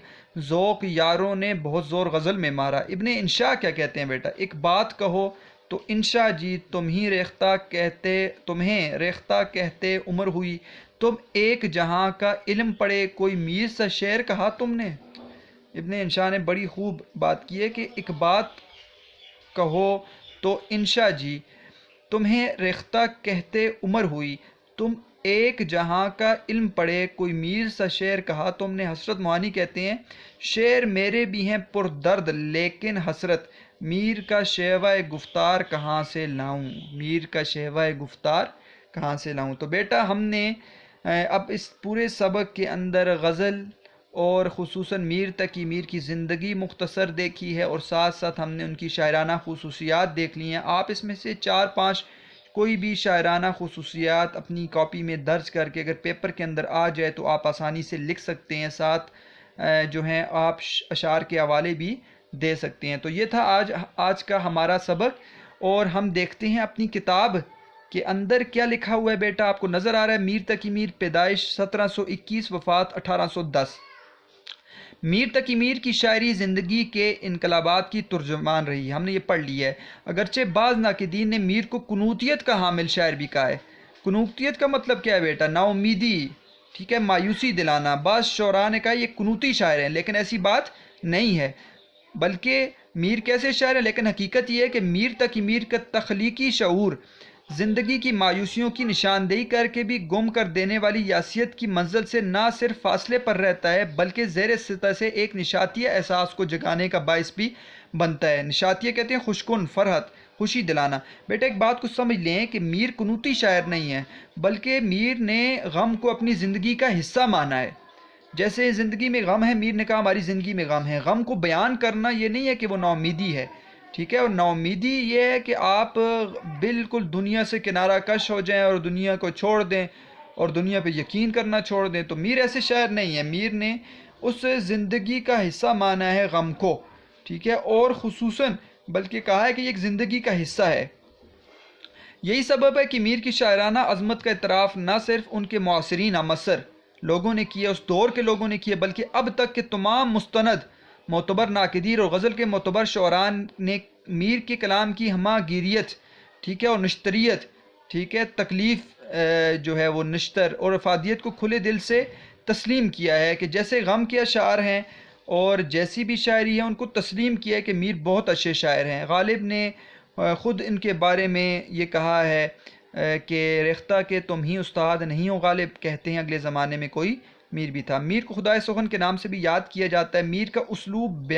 A: ذوق یاروں نے بہت زور غزل میں مارا۔ ابن انشا کیا کہتے ہیں بیٹا، ایک بات کہو تو انشا جی تمہیں ریختہ کہتے عمر ہوئی، تم ایک جہاں کا علم پڑھے کوئی میر سا شعر کہا تم نے۔ ابن انشا نے بڑی خوب بات کی ہے کہ ایک بات کہو تو انشا جی تمہیں ریختہ کہتے عمر ہوئی، تم ایک جہاں کا علم پڑھے کوئی میر سا شعر کہا تم نے۔ حسرت موہانی کہتے ہیں شعر میرے بھی ہیں پر درد لیکن حسرت، میر کا شیوہ گفتار کہاں سے لاؤں، میر کا شیوہ گفتار کہاں سے لاؤں۔ تو بیٹا ہم نے اب اس پورے سبق کے اندر غزل اور خصوصاً میر تقی میر کی زندگی مختصر دیکھی ہے، اور ساتھ ساتھ ہم نے ان کی شاعرانہ خصوصیات دیکھ لی ہیں۔ آپ اس میں سے 4-5 کوئی بھی شاعرانہ خصوصیات اپنی کاپی میں درج کر کے اگر پیپر کے اندر آ جائے تو آپ آسانی سے لکھ سکتے ہیں، ساتھ جو ہیں آپ اشعار کے حوالے بھی دے سکتے ہیں۔ تو یہ تھا آج کا ہمارا سبق، اور ہم دیکھتے ہیں اپنی کتاب کے اندر کیا لکھا ہوا ہے۔ بیٹا آپ کو نظر آ رہا ہے، میر تقی میر پیدائش 1721، وفات 1810۔ میر تقی میر کی شاعری زندگی کے انقلابات کی ترجمان رہی، ہم نے یہ پڑھ لیا ہے۔ اگرچہ بعض ناقدین نے میر کو قنوطیت کا حامل شاعر بھی کہا ہے۔ قنوطیت کا مطلب کیا ہے بیٹا؟ نا امیدی، ٹھیک ہے، مایوسی دلانا۔ بعض شعراء نے کہا یہ قنوطی شاعر ہیں، لیکن ایسی بات نہیں ہے، بلکہ میر کیسے شاعر ہیں؟ لیکن حقیقت یہ ہے کہ میر تقی میر کا تخلیقی شعور زندگی کی مایوسیوں کی نشاندہی کر کے بھی گم کر دینے والی یاسیت کی منزل سے نہ صرف فاصلے پر رہتا ہے، بلکہ زیر سطح سے ایک نشاطیہ احساس کو جگانے کا باعث بھی بنتا ہے۔ نشاطیہ کہتے ہیں خوشکن، فرحت، خوشی دلانا۔ بیٹا ایک بات کو سمجھ لیں کہ میر قنوطی شاعر نہیں ہے، بلکہ میر نے غم کو اپنی زندگی کا حصہ مانا ہے۔ جیسے زندگی میں غم ہے، میر نے کہا ہماری زندگی میں غم ہے۔ غم کو بیان کرنا یہ نہیں ہے کہ وہ نا امیدی ہے، ٹھیک ہے، اور نا امیدی یہ ہے کہ آپ بالکل دنیا سے کنارہ کش ہو جائیں اور دنیا کو چھوڑ دیں اور دنیا پہ یقین کرنا چھوڑ دیں۔ تو میر ایسے شاعر نہیں ہے، میر نے اس زندگی کا حصہ مانا ہے غم کو، ٹھیک ہے، اور خصوصاً بلکہ کہا ہے کہ یہ ایک زندگی کا حصہ ہے۔ یہی سبب ہے کہ میر کی شاعرانہ عظمت کا اعتراف نہ صرف ان کے معاصرین مصر لوگوں نے کیا، اس دور کے لوگوں نے کیا، بلکہ اب تک کے تمام مستند معتبر ناقدین اور غزل کے معتبر شعراء نے میر کے کلام کی ہمہ گیریت، ٹھیک ہے، اور نشتریت، ٹھیک ہے، تکلیف جو ہے وہ نشتر اور افادیت کو کھلے دل سے تسلیم کیا ہے، کہ جیسے غم کے اشعار ہیں اور جیسی بھی شاعری ہے ان کو تسلیم کیا ہے کہ میر بہت اچھے شاعر ہیں۔ غالب نے خود ان کے بارے میں یہ کہا ہے کہ ریختہ کہ تم ہی استاد نہیں ہو غالب، کہتے ہیں اگلے زمانے میں کوئی میر بھی تھا۔ میر کو خدائے سخن کے نام سے بھی یاد کیا جاتا ہے۔ میر کا اسلوب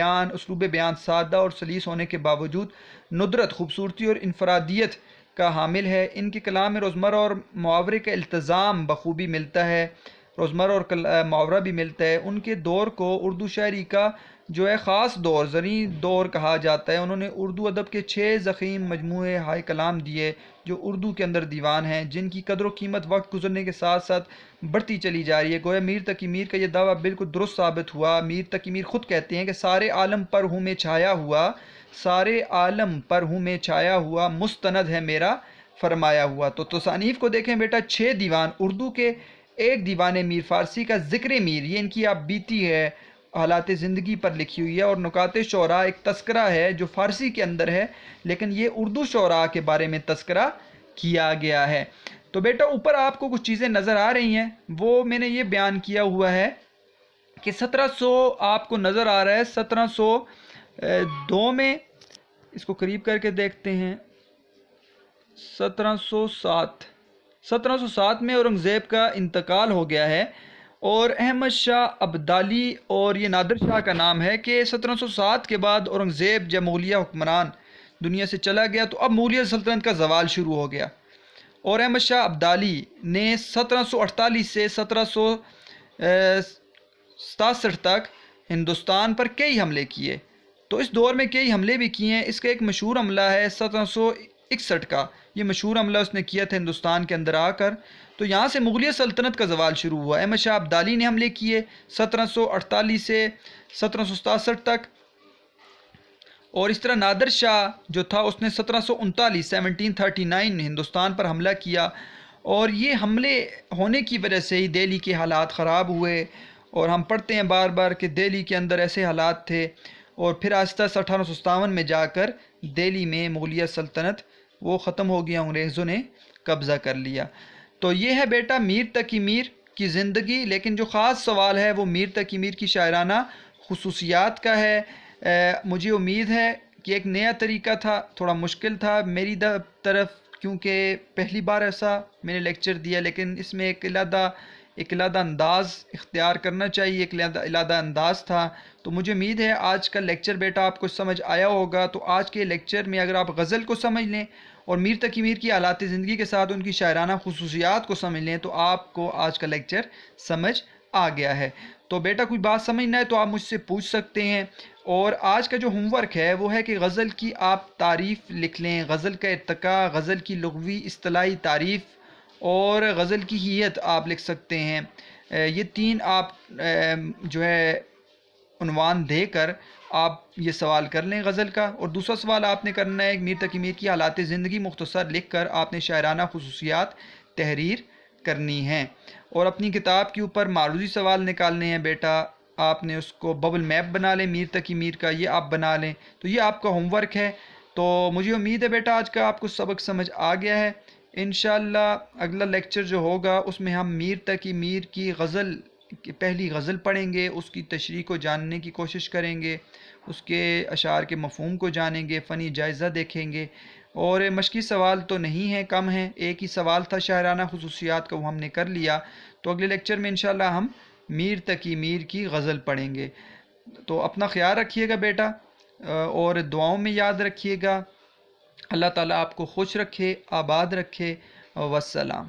A: بیان سادہ اور سلیس ہونے کے باوجود ندرت، خوبصورتی اور انفرادیت کا حامل ہے۔ ان کے کلام میں روزمرہ اور محاورے کا التزام بخوبی ملتا ہے، روزمرہ اور محاورہ بھی ملتا ہے۔ ان کے دور کو اردو شاعری کا جو ہے خاص دور، زرعی دور کہا جاتا ہے۔ انہوں نے اردو ادب کے 6 ضخیم مجموعے ہائے کلام دیے جو اردو کے اندر دیوان ہیں، جن کی قدر و قیمت وقت گزرنے کے ساتھ ساتھ بڑھتی چلی جا رہی ہے۔ گویا میر تقی میر کا یہ دعویٰ بالکل درست ثابت ہوا۔ میر تقی میر خود کہتے ہیں کہ سارے عالم پر ہوں میں چھایا ہوا، سارے عالم پر ہوں میں چھایا ہوا، مستند ہے میرا فرمایا ہوا۔ تو تصانیف کو دیکھیں بیٹا، 6 دیوان اردو کے، ایک دیوان میر فارسی کا ذکر میر، یہ ان کی آپ بیتی ہے، حالات زندگی پر لکھی ہوئی ہے، اور نکات شعراء ایک تذکرہ ہے جو فارسی کے اندر ہے، لیکن یہ اردو شعراء کے بارے میں تذکرہ کیا گیا ہے۔ تو بیٹا اوپر آپ کو کچھ چیزیں نظر آ رہی ہیں، وہ میں نے یہ بیان کیا ہوا ہے کہ 1700 آپ کو نظر آ رہا ہے، 1702 میں اس کو قریب کر کے دیکھتے ہیں، 1707 میں اورنگزیب کا انتقال ہو گیا ہے، اور احمد شاہ ابدالی، اور یہ نادر شاہ کا نام ہے کہ 1707 کے بعد اورنگزیب جب مغلیہ حکمران دنیا سے چلا گیا تو اب مغلیہ سلطنت کا زوال شروع ہو گیا، اور احمد شاہ ابدالی نے 1748 سے 1767 تک ہندوستان پر کئی حملے کیے۔ تو اس دور میں کئی حملے بھی کیے ہیں۔ اس کا ایک مشہور حملہ ہے 1761 کا، یہ مشہور حملہ اس نے کیا تھا ہندوستان کے اندر آ کر، تو یہاں سے مغلیہ سلطنت کا زوال شروع ہوا۔ احمد شاہ ابدالی نے حملے کیے 1748 سے 1767 تک، اور اس طرح نادر شاہ جو تھا اس نے 1739 ہندوستان پر حملہ کیا، اور یہ حملے ہونے کی وجہ سے ہی دہلی کے حالات خراب ہوئے، اور ہم پڑھتے ہیں بار بار کہ دہلی کے اندر ایسے حالات تھے، اور پھر آہستہ 1857 میں جا کر دہلی میں مغلیہ سلطنت وہ ختم ہو گیا، انگریزوں نے قبضہ کر لیا۔ تو یہ ہے بیٹا میر تقی میر کی زندگی، لیکن جو خاص سوال ہے وہ میر تقی میر کی شاعرانہ خصوصیات کا ہے۔ مجھے امید ہے کہ ایک نیا طریقہ تھا، تھوڑا مشکل تھا میری طرف، کیونکہ پہلی بار ایسا میں نے لیکچر دیا، لیکن اس میں ایک علیحدہ انداز اختیار کرنا چاہیے، ایک علیحدہ انداز تھا۔ تو مجھے امید ہے آج کا لیکچر بیٹا آپ کو سمجھ آیا ہوگا۔ تو آج کے لیکچر میں اگر آپ غزل کو سمجھ لیں اور میر تقی میر کی حالات زندگی کے ساتھ ان کی شاعرانہ خصوصیات کو سمجھ لیں تو آپ کو آج کا لیکچر سمجھ آ گیا ہے۔ تو بیٹا کوئی بات سمجھنا ہے تو آپ مجھ سے پوچھ سکتے ہیں، اور آج کا جو ہوم ورک ہے وہ ہے کہ غزل کی آپ تعریف لکھ لیں، غزل کا ارتقاء، غزل کی لغوی اصطلاحی تعریف اور غزل کی ہیت آپ لکھ سکتے ہیں۔ یہ 3 آپ جو ہے عنوان دے کر آپ یہ سوال کر لیں غزل کا. اور دوسرا سوال آپ نے کرنا ہے میر تقی میر کی حالات زندگی مختصر لکھ کر آپ نے شاعرانہ خصوصیات تحریر کرنی ہیں. اور اپنی کتاب کے اوپر معروضی سوال نکالنے ہیں بیٹا. آپ نے اس کو ببل میپ بنا لیں میر تقی میر کا، یہ آپ بنا لیں. تو یہ آپ کا ہوم ورک ہے. تو مجھے امید ہے بیٹا آج کا آپ کو سبق سمجھ آ گیا ہے. انشاءاللہ اگلا لیکچر جو ہوگا اس میں ہم میر تقی میر کی غزل کی پہلی غزل پڑھیں گے، اس کی تشریح کو جاننے کی کوشش کریں گے، اس کے اشعار کے مفہوم کو جانیں گے، فنی جائزہ دیکھیں گے. اور مشقی سوال تو نہیں ہیں، کم ہیں، ایک ہی سوال تھا شاعرانہ خصوصیات کا، وہ ہم نے کر لیا. تو اگلے لیکچر میں انشاءاللہ ہم میر تقی میر کی غزل پڑھیں گے. تو اپنا خیال رکھیے گا بیٹا، اور دعاؤں میں یاد رکھیے گا. اللہ تعالیٰ آپ کو خوش رکھے، آباد رکھے. والسلام.